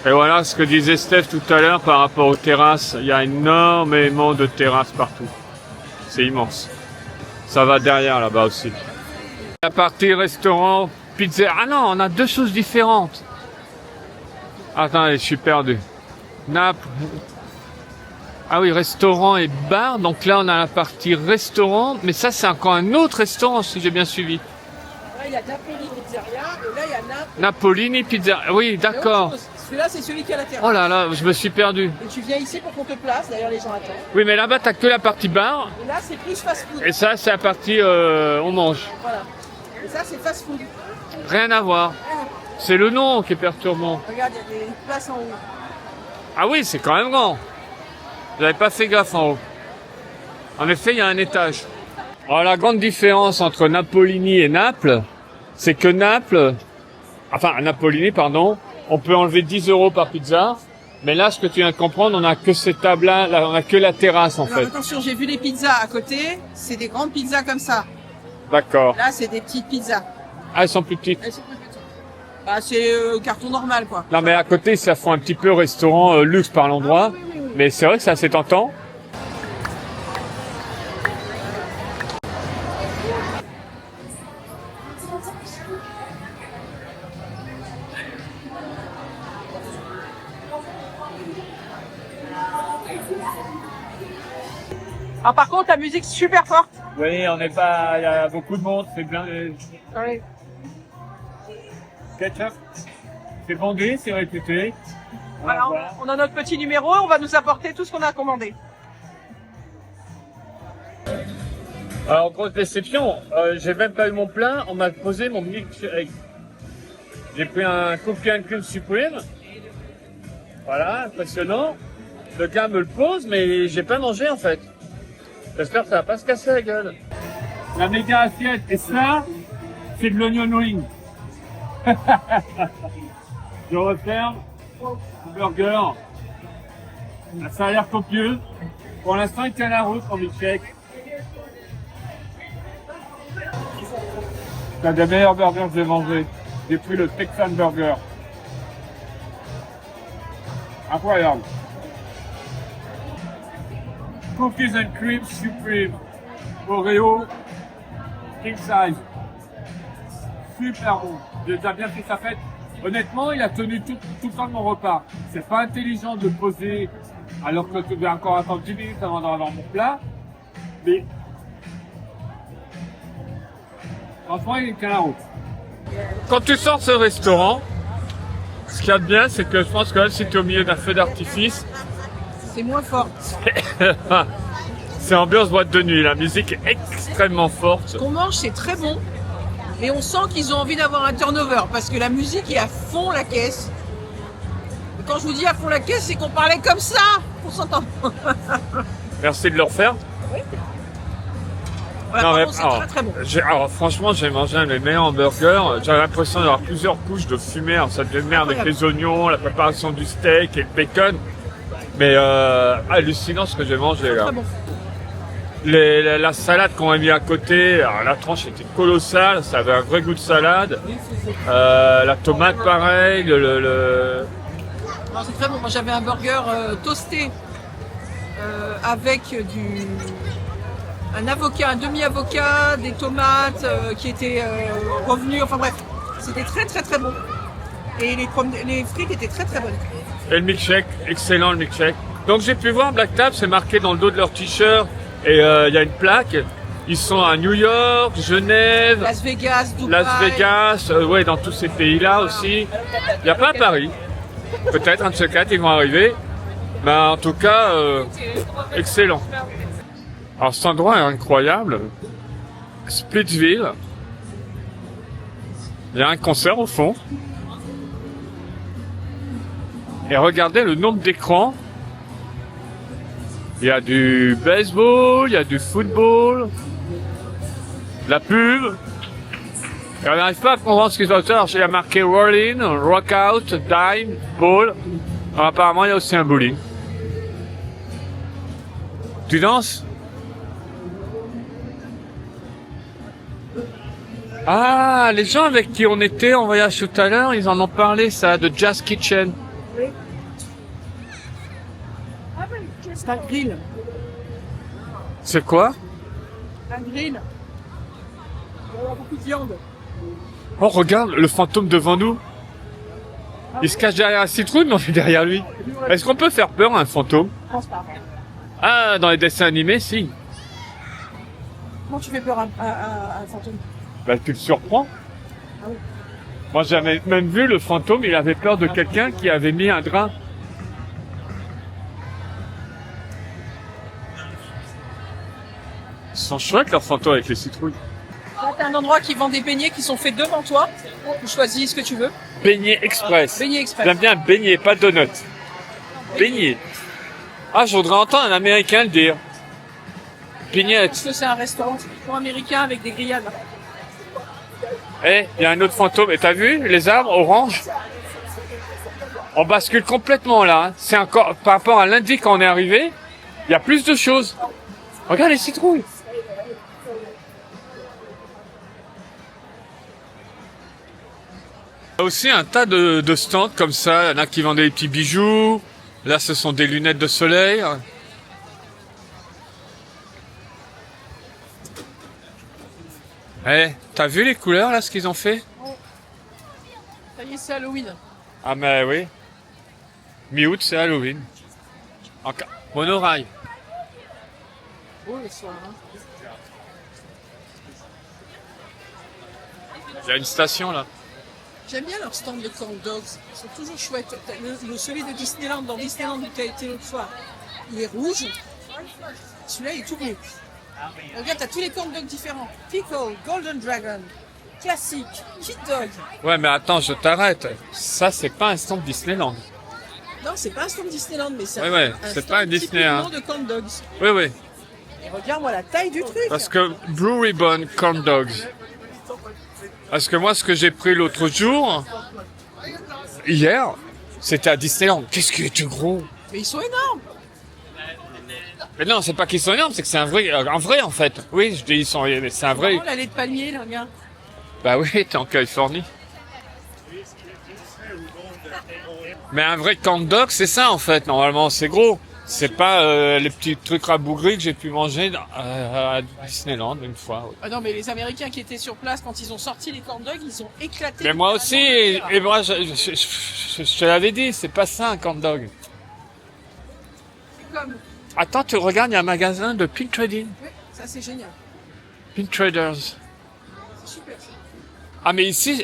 Et voilà ce que disait Steph tout à l'heure par rapport aux terrasses. Il y a énormément de terrasses partout. C'est immense. Ça va derrière là-bas aussi. La partie restaurant, pizza. Ah non, on a deux choses différentes. Attends, je suis perdu. Naples. Ah oui, restaurant et bar. Donc là, on a la partie restaurant. Mais ça, c'est encore un autre restaurant, si j'ai bien suivi. Là, il y a Napoli Pizzeria, et là, il y a Naples. Napolini Pizza. Oui, d'accord. Celui-là, c'est celui qui a la terrasse. Oh là là, je me suis perdu. Et tu viens ici pour qu'on te place, d'ailleurs, les gens attendent. Oui, mais là-bas, t'as que la partie bar. Et là, c'est plus fast-food. Et ça, c'est la partie on mange. Voilà. Et ça, c'est fast-food. Rien à voir. C'est le nom qui est perturbant. Regarde, il y a des places en haut. Ah oui, c'est quand même grand. J'avais pas fait gaffe en haut. En effet, il y a un étage. Alors, la grande différence entre Napolini et Naples, c'est que Naples, enfin, Napolini, pardon, on peut enlever 10 € par pizza. Mais là, ce que tu viens de comprendre, on a que cette table-là, là, on a que la terrasse, en Alors, fait. attention, j'ai vu les pizzas à côté. C'est des grandes pizzas comme ça. D'accord. Là, c'est des petites pizzas. Ah, elles sont plus petites. Elles sont plus petites. Bah, c'est carton normal, quoi. Non, mais à côté, ça fait un petit peu restaurant luxe par l'endroit. Ah, oui. Mais c'est vrai que c'est assez tentant. Alors, par contre, la musique super forte. Oui, on n'est pas, il y a beaucoup de monde, c'est bien. Oui. Ketchup, c'est vendu, c'est réputé. Voilà, on a notre petit numéro, on va nous apporter tout ce qu'on a commandé. Alors, grosse déception, j'ai même pas eu mon plat, on m'a posé mon milkshake. J'ai pris un cookie and cream supreme. Voilà, impressionnant. Le gars me le pose, mais j'ai pas mangé en fait. J'espère que ça va pas se casser la gueule. La méga assiette, et ça, c'est de l'onion ring. Je referme. Burger. Ça a l'air copieux. Pour l'instant, il tient la route en milkshake. C'est un des meilleurs burgers que j'ai mangé. J'ai pris le Texan Burger. Incroyable. Cookies and cream supreme. Oreo. King size. Super bon. J'ai déjà bien fait sa fête. Honnêtement, il a tenu tout le temps de mon repas. C'est pas intelligent de poser alors que tu dois encore attendre 10 minutes avant d'avoir mon plat. Mais franchement, il tient la route. Quand tu sors ce restaurant, ce qu'il y a de bien, c'est que je pense que là, si tu es au milieu d'un feu d'artifice, C'est moins fort. c'est ambiance boîte de nuit. La musique est extrêmement forte. Ce qu'on mange, c'est très bon. Mais on sent qu'ils ont envie d'avoir un turnover parce que la musique est à fond la caisse. Et quand je vous dis à fond la caisse, c'est qu'on parlait comme ça. On s'entend. Merci de le refaire. Voilà, Non, par mais, contre, c'est alors, très très bon. Alors franchement, j'ai mangé un des meilleurs hamburgers. J'avais l'impression d'avoir plusieurs couches de fumée. Alors, ça devait merde avec les oignons, la préparation du steak et le bacon. Mais hallucinant ce que j'ai mangé là. Très bon. La salade qu'on a mis à côté, alors la tranche était colossale, ça avait un vrai goût de salade. La tomate pareil, Non, c'est très bon. Moi, j'avais un burger toasté avec un avocat, un demi-avocat, des tomates qui étaient revenues. Enfin bref, c'était très très très bon. Et les frites étaient très très bonnes. Et le milkshake, excellent le milkshake. Donc j'ai pu voir Black Tap, c'est marqué dans le dos de leur t-shirt et il y a une plaque. Ils sont à New York, Genève, Las Vegas, Dubaï. Las Vegas, ouais, dans tous ces pays-là aussi. Il n'y a pas à Paris. Peut-être un de ces quatre, ils vont arriver. Mais en tout cas, excellent. Alors cet endroit est incroyable. Splitsville. Il y a un concert au fond. Et regardez le nombre d'écrans. Il y a du baseball, il y a du football, la pub. Et on n'arrive pas à comprendre ce qu'ils ont fait. Alors, il y a marqué Roll-in, Rock-out, Dime, Ball. Alors, apparemment, il y a aussi un bowling. Tu danses? Ah, les gens avec qui on était en voyage tout à l'heure, ils en ont parlé, ça, de Jazz Kitchen. C'est un grill. C'est quoi? Un grill. Il y a beaucoup de viande. Oh, regarde, le fantôme devant nous. Il se cache derrière la citrouille, mais on est derrière lui. Est-ce qu'on peut faire peur à un fantôme? Je pense pas. Ah, dans les dessins animés, si. Comment tu fais peur à un fantôme? Bah, tu le surprends. Ah oui. Moi, j'avais même vu le fantôme, il avait peur de quelqu'un qui avait mis un drap. Ils sont chouettes, leurs fantômes avec les citrouilles. Là, t'as un endroit qui vend des beignets qui sont faits devant toi. Tu choisis ce que tu veux. Beignet express. Beignet express. J'aime bien beignet, pas donut. Beignet. Ah, je voudrais entendre un Américain le dire. Beignet. Parce que c'est un restaurant américain avec des grillades. Eh, il y a un autre fantôme. Et t'as vu les arbres orange? On bascule complètement là. Hein. C'est encore par rapport à lundi quand on est arrivé. Il y a plus de choses. Regarde les citrouilles. Il y a aussi un tas de stands comme ça. Il y en a qui vendent des petits bijoux. Là, ce sont des lunettes de soleil. Eh, t'as vu les couleurs là, ce qu'ils ont fait? Ça y est, c'est Halloween. Ah mais oui. Mi-août, c'est Halloween. Monorail. Oh, le soir. Hein. Il y a une station là. J'aime bien leur stand de corn dogs. Ils sont toujours chouettes. Celui de Disneyland, dans Disneyland où tu as été l'autre fois, il est rouge. Celui-là, il est tout bleu. Regarde, t'as tous les corn dogs différents. Pickle, Golden Dragon, classique, Kid Dog. Ouais, mais attends, je t'arrête. Ça, c'est pas un stand Disneyland. Non, c'est pas un stand Disneyland, mais c'est Ouais, un c'est stand pas un Disney, hein. typiquement de corn dogs. Oui, oui. Et regarde-moi la taille du truc. Parce que Blue Ribbon Corn Dogs. Parce que moi, ce que j'ai pris l'autre jour, hier, c'était à Disneyland. Qu'est-ce qu'il était gros? Mais ils sont énormes. Mais non, c'est pas qu'ils sont énormes, c'est que c'est un vrai en fait. Oui, je dis c'est un vrai. Oh, la lait de palmier, là, regarde. Bah oui, t'es en Californie. Mais un vrai corn dog, c'est ça en fait. Normalement, c'est gros. C'est pas les petits trucs rabougris que j'ai pu manger à Disneyland une fois. Ah non, mais les Américains qui étaient sur place, quand ils ont sorti les corn dogs, ils ont éclaté. Mais moi aussi, et moi, je te l'avais dit, c'est pas ça un corn dog. Comme. Attends, tu regardes, il y a un magasin de Pink Trading. Oui, ça c'est génial. Pink Traders. C'est super. Ça. Ah, mais ici,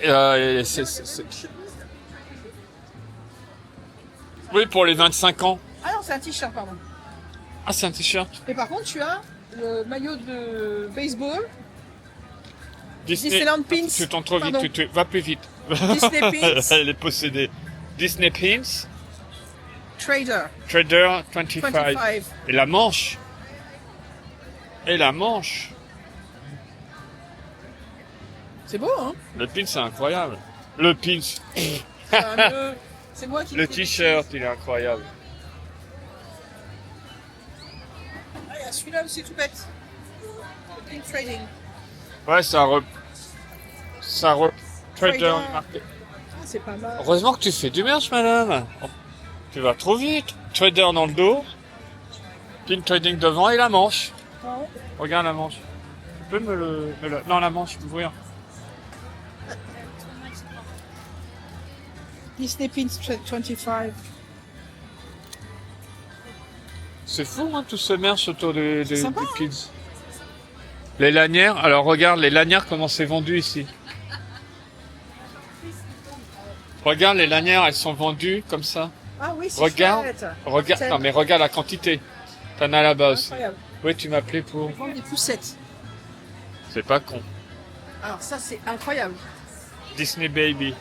oui, pour les 25 ans. Ah non, c'est un t-shirt, pardon. Ah, c'est un t-shirt. Et par contre, tu as le maillot de baseball. Disney. Disneyland Pins. Tu t'en trop Pardon. vite, va plus vite. Disney Pins. Elle est possédée. Disney Pins, Trader. Trader 25. 25. Et la manche. Et la manche. C'est beau, hein? Le pin, c'est incroyable. Le pin. C'est moi qui Le fais t-shirt, il est incroyable. Ah, il y a celui-là aussi tout bête. Le Pink Trading. Ouais, Trader Trader. marqué. Ah, c'est pas mal. Heureusement que tu fais du merch, madame. Tu vas trop vite. Trader dans le dos. Pin trading devant et la manche. Ouais. Regarde la manche. Tu peux me le... Non, la manche, ouvrir. Disney Pins 25. C'est fou, hein, tout ce merch autour des sympa, pins. Les lanières, alors regarde les lanières comment c'est vendu ici. Regarde les lanières, elles sont vendues comme ça. Ah oui, c'est Regarde, chouette. regarde, non mais regarde la quantité. T'en as là-bas aussi. Incroyable. Oui, tu m'appelais pour. Ils vendent des poussettes. C'est pas con. Alors ça, c'est incroyable. Disney Baby.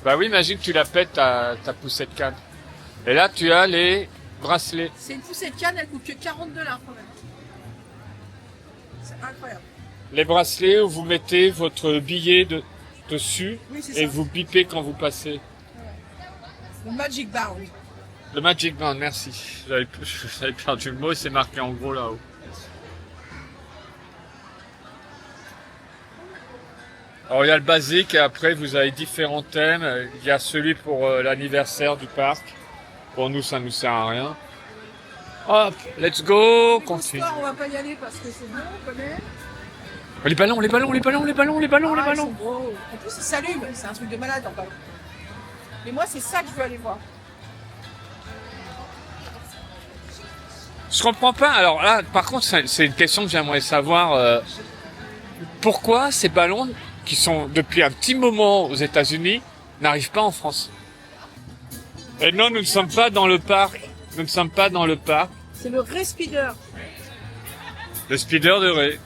Bah oui, imagine que tu la pètes ta poussette canne. Et là, tu as les bracelets. C'est une poussette canne, elle coûte que $40 quand même. C'est incroyable. Les bracelets où vous mettez votre billet dessus Oui, c'est et ça. vous bipez quand vous passez. Le Magic Bound. Le Magic Band, merci. J'avais perdu le mot et c'est marqué en gros là-haut. Alors il y a le basique et après vous avez différents thèmes. Il y a celui pour l'anniversaire du parc. Pour nous ça nous sert à rien. Hop, let's go, Les continue. soir, on va pas y aller parce que c'est bon, on connaît. Les ballons, les ballons, les ballons, les ballons, les ballons, les Ah, ils ballons. sont beaux. En plus, ils s'allument. C'est un truc de malade en fait. Mais moi, c'est ça que je veux aller voir. Je comprends pas. Alors là, par contre, c'est une question que j'aimerais savoir. Pourquoi ces ballons, qui sont depuis un petit moment aux États-Unis, n'arrivent pas en France? Et non, nous ne sommes pas dans le parc. Nous ne sommes pas dans le parc. C'est le Ray Speeder. Le speeder de Ray.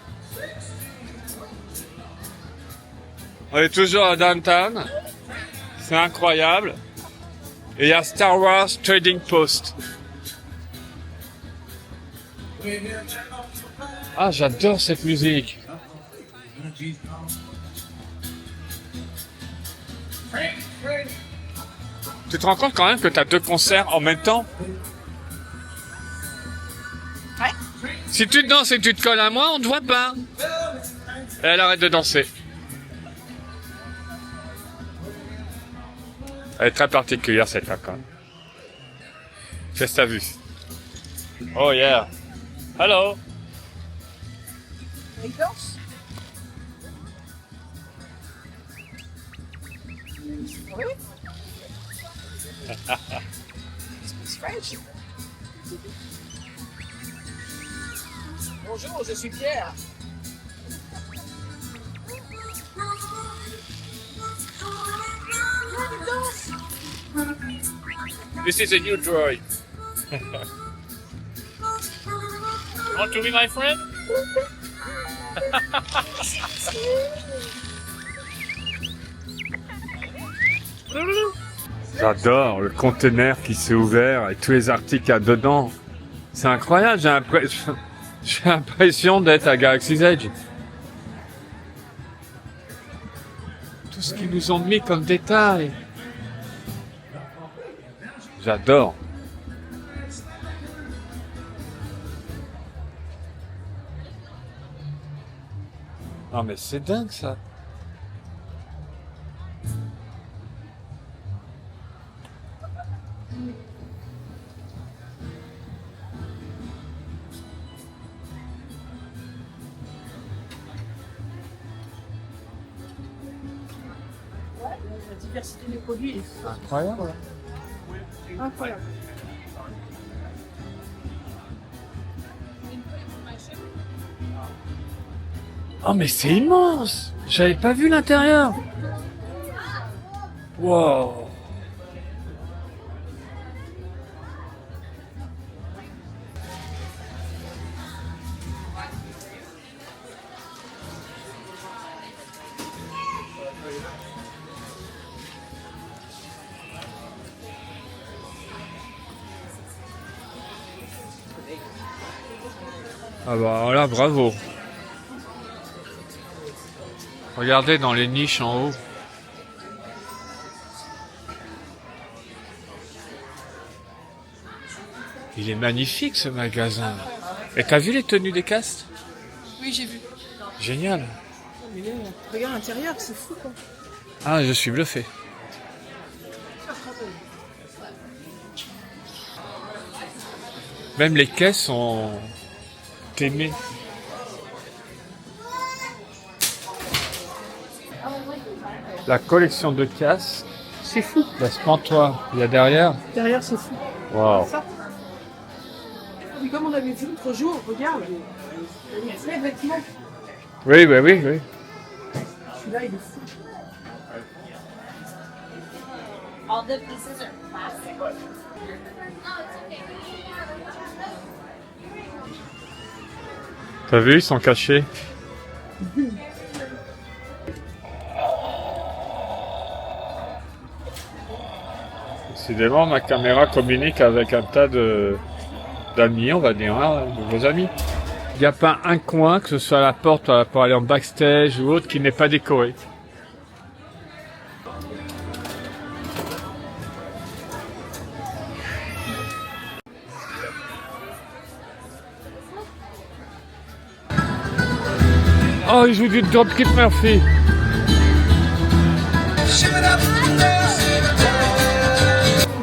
On est toujours à Downtown. C'est incroyable. Et il y a Star Wars Trading Post. Ah, j'adore cette musique. Tu te rends compte quand même que tu as deux concerts en même temps? Ouais. Si tu danses et tu te colles à moi, on te voit pas. Et elle arrête de danser. Elle est très particulière cette femme quand même. Qu'est-ce que t'as vu? Oh yeah. Hello. Il danse. Oui. It's French. Bonjour, je suis Pierre. Il danse. This is a new droid. Want to be my friend? J'adore le conteneur qui s'est ouvert et tous les articles qu'il y a dedans. C'est incroyable, j'ai l'impression d'être à Galaxy's Edge. Tout ce qu'ils nous ont mis comme détail. J'adore. Non mais c'est dingue ça. La diversité des produits est Incroyable. incroyable. Oh mais c'est immense. J'avais pas vu l'intérieur. Wow. Ah bah là, bravo. Regardez dans les niches en haut. Il est magnifique ce magasin. Et t'as vu les tenues des castes? Oui, j'ai vu. Génial. Mais là, regarde l'intérieur, c'est fou quoi. Ah, je suis bluffé. Même les caisses sont aimées. La collection de casses. C'est fou. Laisse-moi-toi. Il y a derrière. Derrière, c'est fou. Waouh. Ça. Mais comme on avait vu l'autre jour, regarde, il y a plein de vêtements. Oui, oui, oui, oui. Celui-là, il est fou. All the pieces are plastic. T'as vu, ils sont cachés. Décidément, ma caméra communique avec un tas d'amis, on va dire, hein, de vos amis. Il n'y a pas un coin, que ce soit à la porte pour aller en backstage ou autre, qui n'est pas décoré. Oh, il joue du Dropkick Murphy.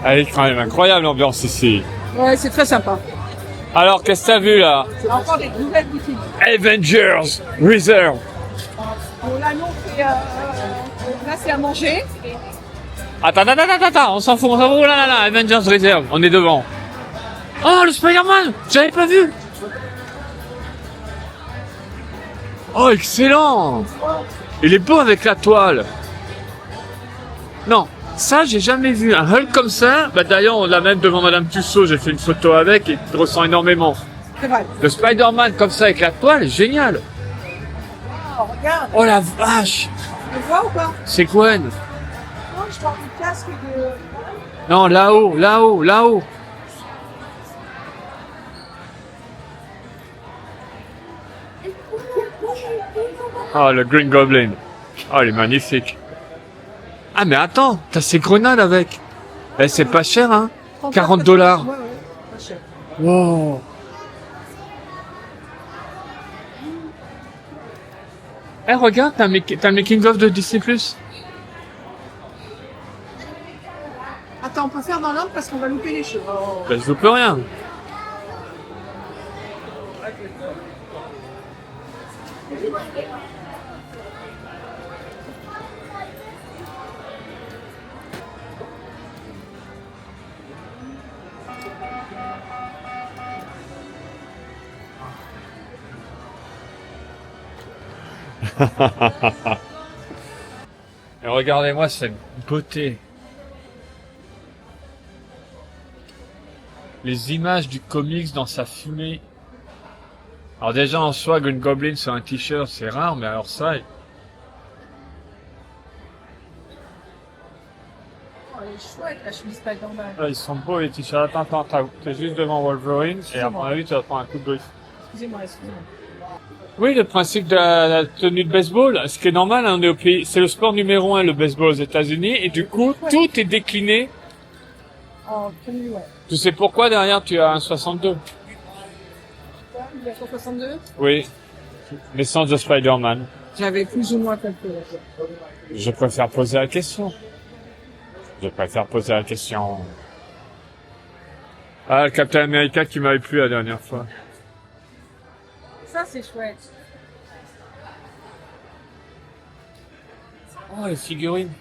Elle est quand même incroyable l'ambiance ici. Ouais, c'est très sympa. Alors, qu'est-ce que t'as vu là? C'est encore des nouvelles boutiques. Avengers Reserve. Bon, là, non, là, c'est à manger. Attends, on s'en fout, oh là là, Avengers Reserve, on est devant. Oh, le Spider-Man, j'avais pas vu. Oh, excellent. Il est beau avec la toile. Non, ça, j'ai jamais vu. Un Hulk comme ça, bah d'ailleurs, on l'a même devant Madame Tussaud, j'ai fait une photo avec et il ressent énormément. C'est vrai. Le Spider-Man comme ça avec la toile, génial. Oh, regarde, Oh la vache, tu le vois ou pas? c'est Gwen. Non, je parle du casque de... Non, là-haut, là-haut, là-haut. Ah, le Green Goblin. Ah, il est magnifique. Ah, mais attends, t'as ces grenades avec. Eh, c'est pas cher, hein. 40 $. Ouais, ouais, pas cher. Wow. Eh, regarde, t'as le making-of de Disney+. Attends, on peut faire dans l'ordre parce qu'on va louper les cheveux. Ben, je loupe rien. Et regardez-moi cette beauté. Les images du comics dans sa fumée. Alors déjà en soi, Green Goblin sur un t-shirt, c'est rare, mais alors ça, Oh, elle est chouette, la chemise Spider-Man. là, ils sont beaux les t-shirts. Attends, t'es juste devant Wolverine, et à mon avis, tu vas prendre un coup de griffe. Excusez-moi. Oui, le principe de la tenue de baseball, ce qui est normal, hein, on est au pays, c'est le sport numéro 1, le baseball aux États-Unis, et du coup, tout est décliné. En tenue, ouais. Tu sais pourquoi derrière tu as un 62? Il y a 162. Oui. Naissance de Spider-Man. J'avais plus ou moins compris. Je préfère poser la question. Je préfère poser la question. Ah, le Captain America qui m'avait plu la dernière fois. Ça, c'est chouette. Oh, les figurines.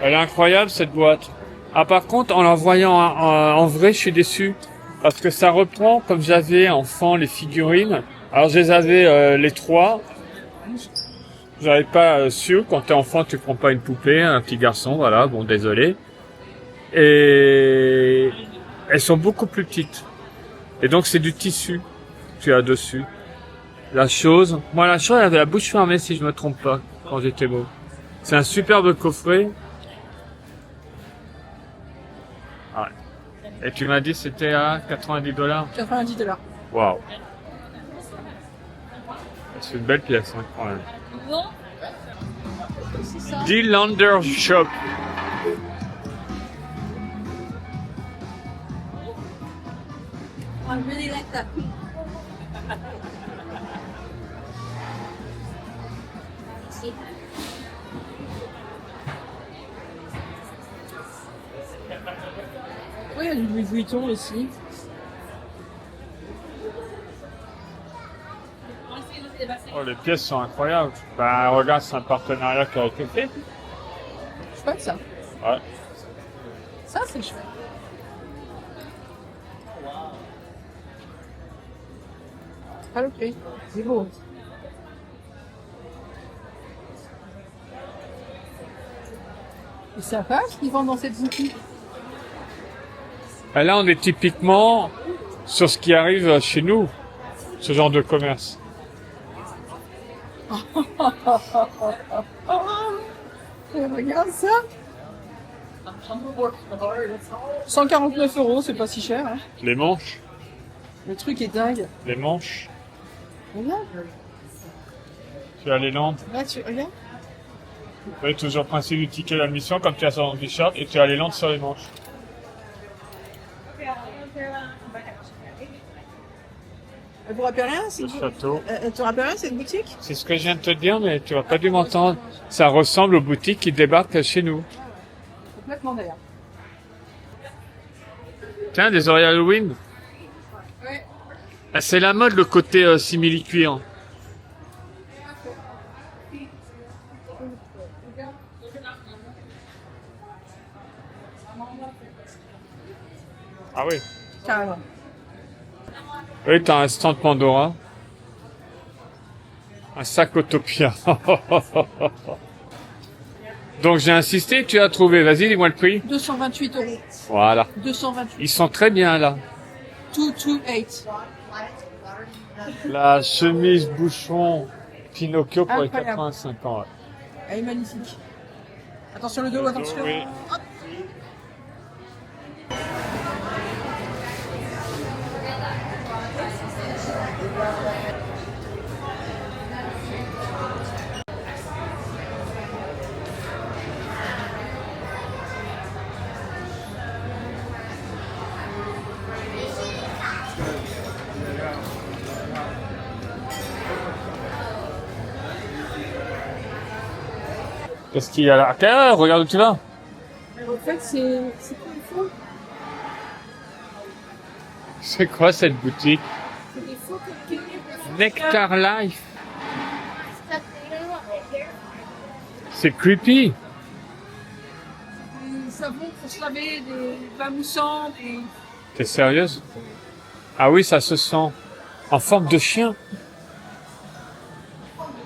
Elle est incroyable cette boîte. Ah par contre, en la voyant en vrai, je suis déçu. Parce que ça reprend comme j'avais enfant les figurines. Alors je les avais les trois. J'avais pas su, quand t'es enfant tu prends pas une poupée, un petit garçon, voilà, bon désolé. Et elles sont beaucoup plus petites. Et donc c'est du tissu que tu as dessus. La chose, moi la chose elle avait la bouche fermée si je me trompe pas, quand j'étais beau. C'est un superbe coffret. Ouais. Et tu m'as dit c'était à $90. 90 $. Waouh. C'est une belle pièce, hein, quand même. D-Lander Shop. I really like that. See? Oui, il y a du Louis Vuitton ici. Oh, les pièces sont incroyables. Ben, regarde, c'est un partenariat qui a été fait. Chouette ça. Ouais. Ça, c'est chouette. Ah, ok. C'est beau. C'est sympa ce qu'ils vendent dans cette boutique. Et là, on est typiquement sur ce qui arrive chez nous, ce genre de commerce. Regarde ça. 149 €, c'est pas si cher. Hein. Les manches, Le truc est dingue. les manches. Regarde. Tu as les lampes. Là, tu regardes. Oui, toujours principe du ticket d'admission, comme tu as sur ton t-shirt, et tu as les lampes sur les manches. Elle vous rappelle rien, Le château. Elle te rappelle rien, cette boutique? C'est ce que je viens de te dire, mais tu vas pas dû m'entendre. Ça ressemble aux boutiques qui débarquent chez nous. Complètement d'ailleurs. Tiens, des oreilles Halloween. Ouais. Ah, c'est la mode, le côté simili-cuir. Ah oui. Carrément. Oui, t'as un stand Pandora. Un sac Autopia. Donc j'ai insisté, tu as trouvé. Vas-y, dis-moi le prix. 228 €. Voilà. 228. Ils sont très bien là. 228. La chemise bouchon Pinocchio pour les Incroyable. 85 ans. Ouais. Elle est magnifique. Attention le dos, attention. Oui. Hop. Qu'est-ce qu'il y a là? Ah, regarde où tu vas. En fait, c'est quoi le fond? C'est quoi cette boutique? C'est des photos de Nectar Life. C'est creepy. savons pour se laver, des bains moussants, des T'es sérieuse? Ah oui, ça se sent. En forme de chien.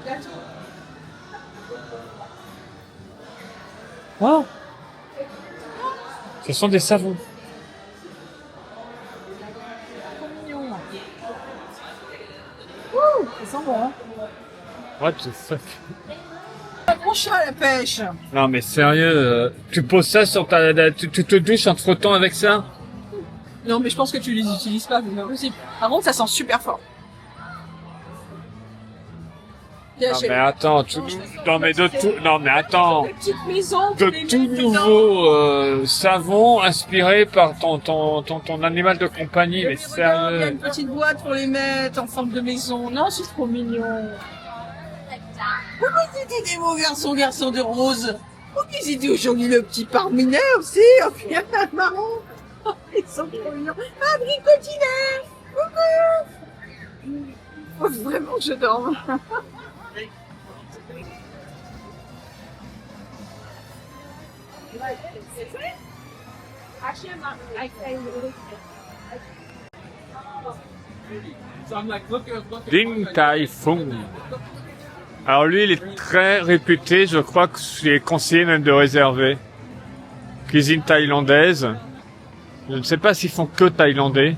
gâteaux. Oh. Ce sont des savons. Trop mignon. Ouh, ça sent bon, hein. What the fuck? Un bon chat à la pêche. Non mais sérieux, tu poses ça sur tu te douches en te frottant avec ça? Non, mais je pense que tu les utilises pas, c'est pas possible. Par contre, ça sent super fort. Viens, Non chérie. mais attends, non mais de tout, non mais attends, Des petites maisons, de des tout maisons. nouveau savon inspiré par ton animal de compagnie, mais Et puis, regarde, il y a sérieux. une petite boîte pour les mettre en forme de maison. Non, c'est trop mignon. Pourquoi c'était des beaux garçons de rose? Pourquoi c'était joli le petit parminet aussi? Oh, puis il y en a un marron. Oh, ils sont trop mignons. Ah, bricotinet! Coucou! Oh, vraiment, je dors. Ding Tai Fung. Alors lui, il est très réputé, je crois que c'est conseillé même de réserver. Cuisine thaïlandaise. Je ne sais pas s'ils font que thaïlandais.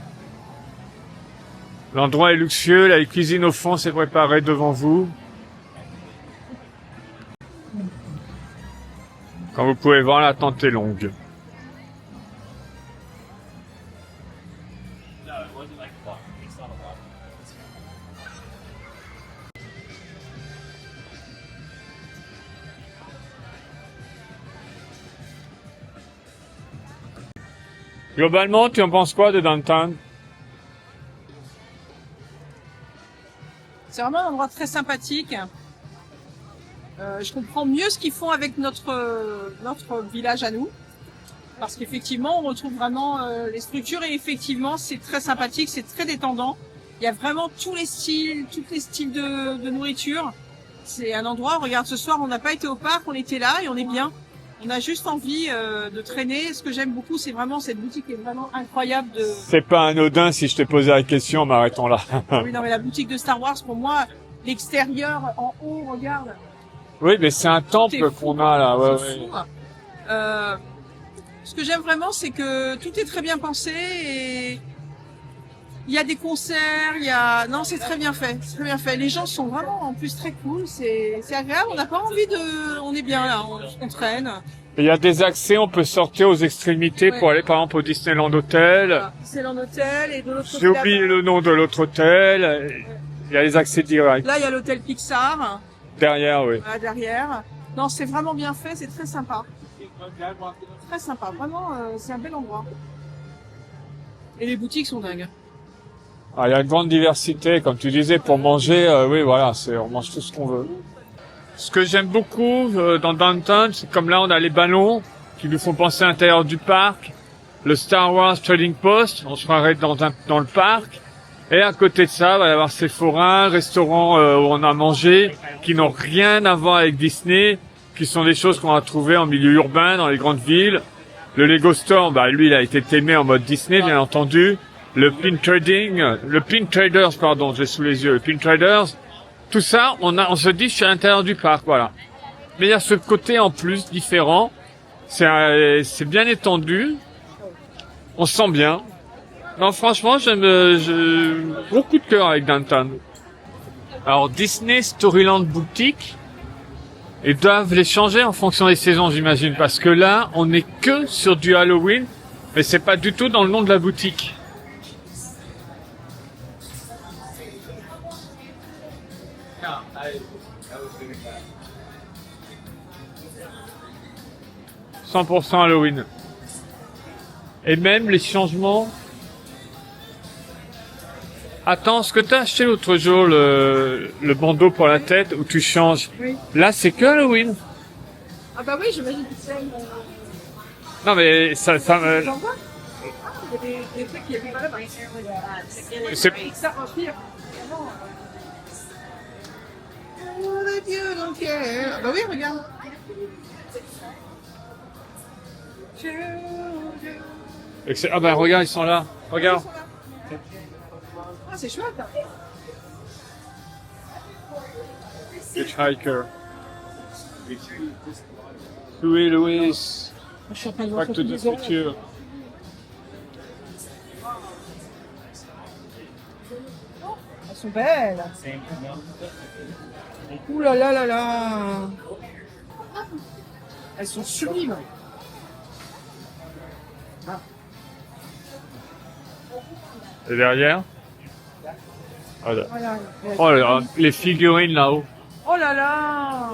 L'endroit est luxueux, la cuisine au fond s'est préparée devant vous. Comme vous pouvez voir, l'attente est longue. Globalement, tu en penses quoi de Downtown? C'est vraiment un endroit très sympathique. Je comprends mieux ce qu'ils font avec notre village à nous. Parce qu'effectivement, on retrouve vraiment les structures et effectivement, c'est très sympathique, c'est très détendant. Il y a vraiment tous les styles de nourriture. C'est un endroit, regarde, ce soir, on n'a pas été au parc, on était là et on est bien. On a juste envie de traîner. Ce que j'aime beaucoup, c'est vraiment cette boutique qui est vraiment incroyable de... C'est pas anodin si je t'ai posé la question en m'arrêtant là. Oui, non, mais la boutique de Star Wars, pour moi, l'extérieur en haut, regarde. Oui, mais c'est un temple qu'on a là. Ouais, C'est ouais. fou. Ce que j'aime vraiment, c'est que tout est très bien pensé et il y a des concerts, non, c'est très bien fait, c'est très bien fait. Les gens sont vraiment en plus très cool, c'est agréable. On n'a pas envie on est bien là, on traîne. Il y a des accès, on peut sortir aux extrémités pour aller par exemple au Disneyland Hotel. Voilà. C'est l'hôtel et de l'autre côté. J'ai oublié le nom de l'autre hôtel. Il y a les accès directs. Là, il y a l'hôtel Pixar, Derrière, oui. derrière. Non, c'est vraiment bien fait, c'est très sympa. Très sympa, vraiment, c'est un bel endroit. Et les boutiques sont dingues. Ah, il y a une grande diversité, comme tu disais, pour manger. Oui, voilà, on mange tout ce qu'on veut. Ce que j'aime beaucoup dans Downtown, c'est comme là, on a les ballons qui nous font penser à l'intérieur du parc. Le Star Wars Trading Post, on se croirait dans le parc. Et à côté de ça, il va y avoir Sephora, un restaurant où on a mangé, qui n'ont rien à voir avec Disney, qui sont des choses qu'on a trouvées en milieu urbain, dans les grandes villes. Le Lego Store, lui, il a été aimé en mode Disney, bien entendu. Le Pin Traders, pardon, j'ai sous les yeux, le Pin Traders. Tout ça, on se dit, je suis à l'intérieur du parc, voilà. Mais il y a ce côté en plus différent. C'est bien étendu. On se sent bien. Non, franchement, j'ai beaucoup de cœur avec Downtown. Alors, Disney Storyland Boutique, ils doivent les changer en fonction des saisons, j'imagine, parce que là, on n'est que sur du Halloween, mais c'est pas du tout dans le nom de la boutique. « 100% Halloween. » Et même les changements... Attends, ce que t'as acheté l'autre jour, le bandeau pour la tête, où tu changes. Oui. Là, c'est que Halloween. Ah bah oui, j'imagine que c'est... Non, mais ça J'en vois. Ah, il y a des trucs qui étaient valables. c'est, Ça respire. Oh, les dieux, donc, ah bah oui, regarde. Ah ben regarde, ils sont là. Regarde. Ah, c'est chouette. Hitchhiker. Louis Louis. Je suis en train de voir Back sur to tous the les oreilles. future. Elles sont belles. Ouh là là là là. Elles sont sublimes. Et derrière? Voilà. Voilà. Oh là là, les figurines là-haut. Oh là là.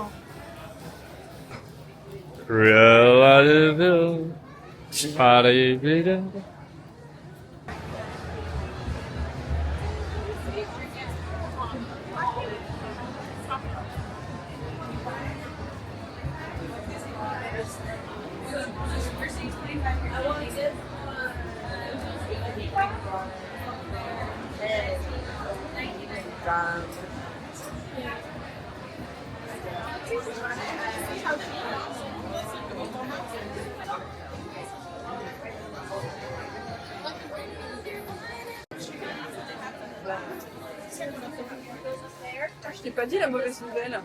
Je t'ai pas dit la mauvaise nouvelle.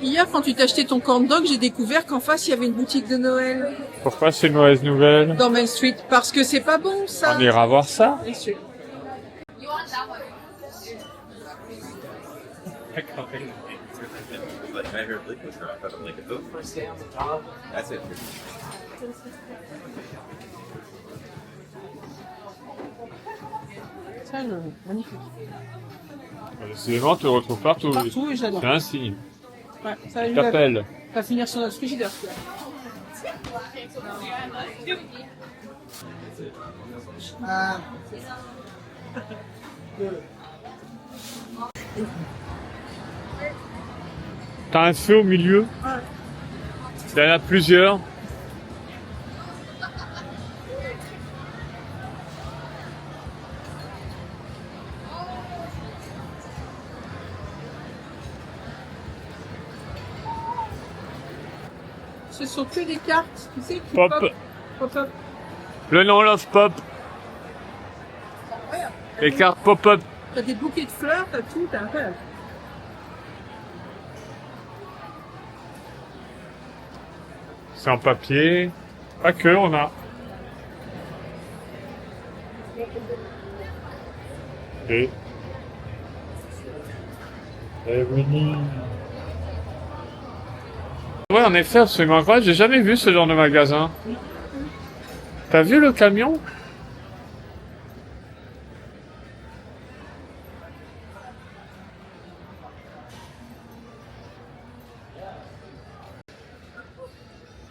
Hier, quand tu t'as acheté ton corn dog, j'ai découvert qu'en face, il y avait une boutique de Noël Pourquoi c'est une mauvaise nouvelle? dans Main Street. Parce que c'est pas bon, ça. On ira voir ça. Main Street. Ça, magnifique. Décidément, tu le retrouves partout. Partout et j'adore. C'est un signe. Ouais, ça Je t'appelle. va finir sur notre frigidaire. T'as un feu au milieu. Il y en a plusieurs. Ce sont que des cartes, tu sais, qui Pop. pop-up. Le nom Love Pop. Les cartes pop-up. T'as des bouquets de fleurs, t'as tout, t'as un peu. C'est en papier. Pas que, on a. Et Winnie. Ouais, en effet, absolument incroyable. J'ai jamais vu ce genre de magasin. T'as vu le camion?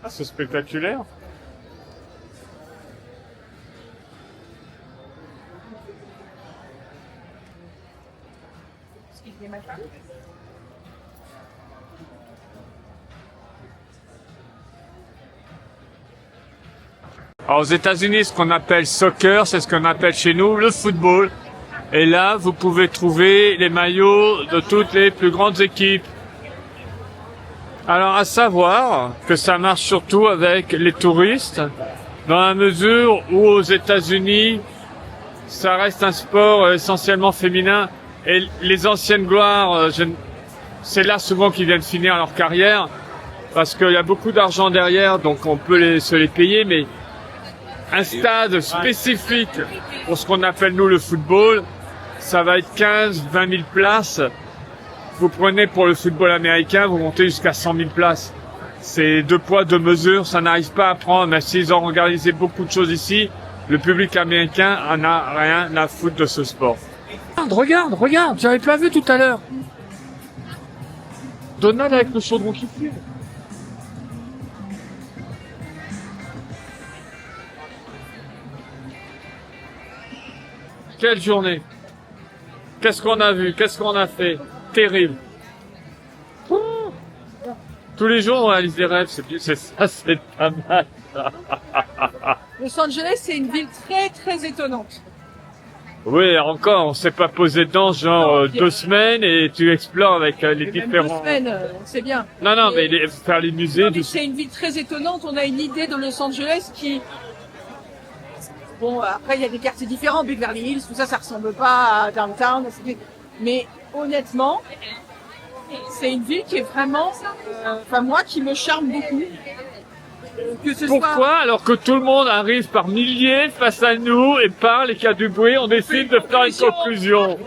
Ah, c'est spectaculaire. Alors, aux États-Unis, ce qu'on appelle soccer, c'est ce qu'on appelle chez nous le football. Et là, vous pouvez trouver les maillots de toutes les plus grandes équipes. Alors, à savoir que ça marche surtout avec les touristes, dans la mesure où aux États-Unis, ça reste un sport essentiellement féminin. Et les anciennes gloires, c'est là souvent qu'ils viennent finir leur carrière, parce qu'il y a beaucoup d'argent derrière, donc on peut se les payer, mais un stade spécifique pour ce qu'on appelle nous le football, ça va être 15-20 000 places. Vous prenez pour le football américain, vous montez jusqu'à 100 000 places. C'est deux poids, deux mesures, ça n'arrive pas à prendre. Mais s'ils ont organisé beaucoup de choses ici, le public américain en a rien à foutre de ce sport. Regarde, j'avais pas vu tout à l'heure. Donald avec le chaudron qui fume. Quelle journée! Qu'est-ce qu'on a vu? Qu'est-ce qu'on a fait? Terrible. Tous les jours on réalise des rêves, c'est ça, c'est pas mal. Los Angeles, c'est une ville très très étonnante. Oui, encore, on s'est pas posé dedans genre Non, puis, 2 semaines et tu explores avec les Et même 2 différents... semaines, c'est bien. Non, Et- mais faire les musées, Non, mais c'est une ville très étonnante. On a une idée de Los Angeles qui... Bon, après, il y a des quartiers différents. Beverly Hills, tout ça, ça ressemble pas à Downtown. Mais honnêtement, c'est une ville qui est vraiment... Enfin, moi, qui me charme beaucoup. Que ce pourquoi soit... alors que tout le monde arrive par milliers face à nous et parle et qu'il y a du bruit, on décide de faire une conclusion.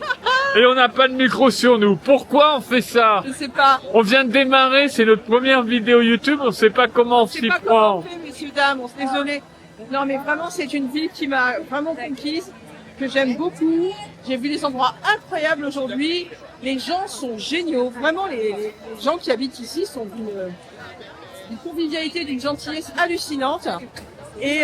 Et on n'a pas de micro sur nous. Pourquoi on fait ça? Je sais pas. On vient de démarrer, c'est notre première vidéo YouTube, on sait pas comment on Je sais s'y pas comment on prend. fait, messieurs, dames. On se désolé. Non, mais vraiment, c'est une ville qui m'a vraiment conquise, que j'aime beaucoup. J'ai vu des endroits incroyables aujourd'hui. Les gens sont géniaux. Vraiment, les gens qui habitent ici sont d'une convivialité, d'une gentillesse hallucinante. Et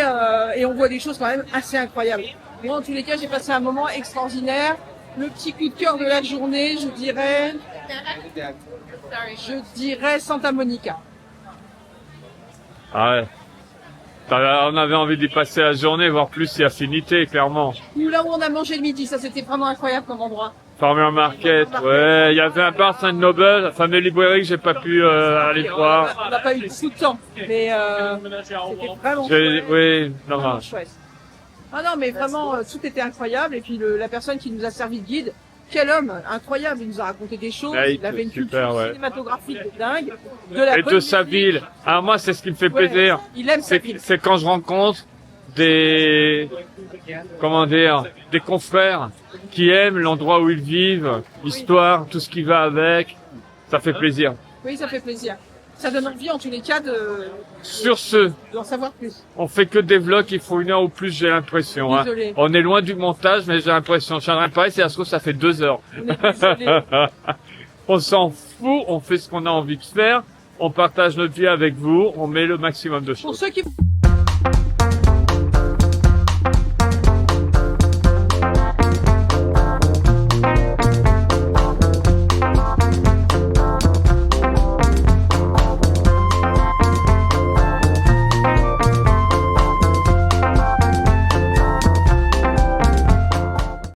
on voit des choses quand même assez incroyables. Moi, en tous les cas, j'ai passé un moment extraordinaire. Le petit coup de cœur de la journée, je dirais Santa Monica. Ah ouais. On avait envie d'y passer la journée, voire plus si affinité, clairement. Ou là où on a mangé le midi, ça c'était vraiment incroyable comme endroit. Farmer Market, ouais, il y avait un bar Saint-Noble, la fameuse librairie que j'ai pas pu aller voir. On n'a pas eu beaucoup de temps, mais c'était vraiment Oui, non, vraiment chouette. Ah non, mais vraiment, tout était incroyable. Et puis la personne qui nous a servi de guide, quel homme incroyable, il nous a raconté des choses, Ouais, il avait une super, culture ouais. cinématographique de dingue, de la Et bonne de sa musique. ville. Alors moi, c'est ce qui me fait Ouais, plaisir. il aime sa C'est ville. c'est quand je rencontre des, comment dire, des confrères qui aiment l'endroit où ils vivent, l'histoire, tout ce qui va avec. Ça fait plaisir. Oui, ça fait plaisir. Ça donne envie, en tous les cas, Sur ce, d'en savoir plus. on fait que des vlogs, il faut 1 heure ou plus, j'ai l'impression. Hein. Désolé. On est loin du montage, mais j'ai l'impression. Je viendrai pas, si ça se trouve, ça fait 2 heures. On est désolé. On s'en fout, on fait ce qu'on a envie de faire, on partage notre vie avec vous, on met le maximum de Pour choses. ceux qui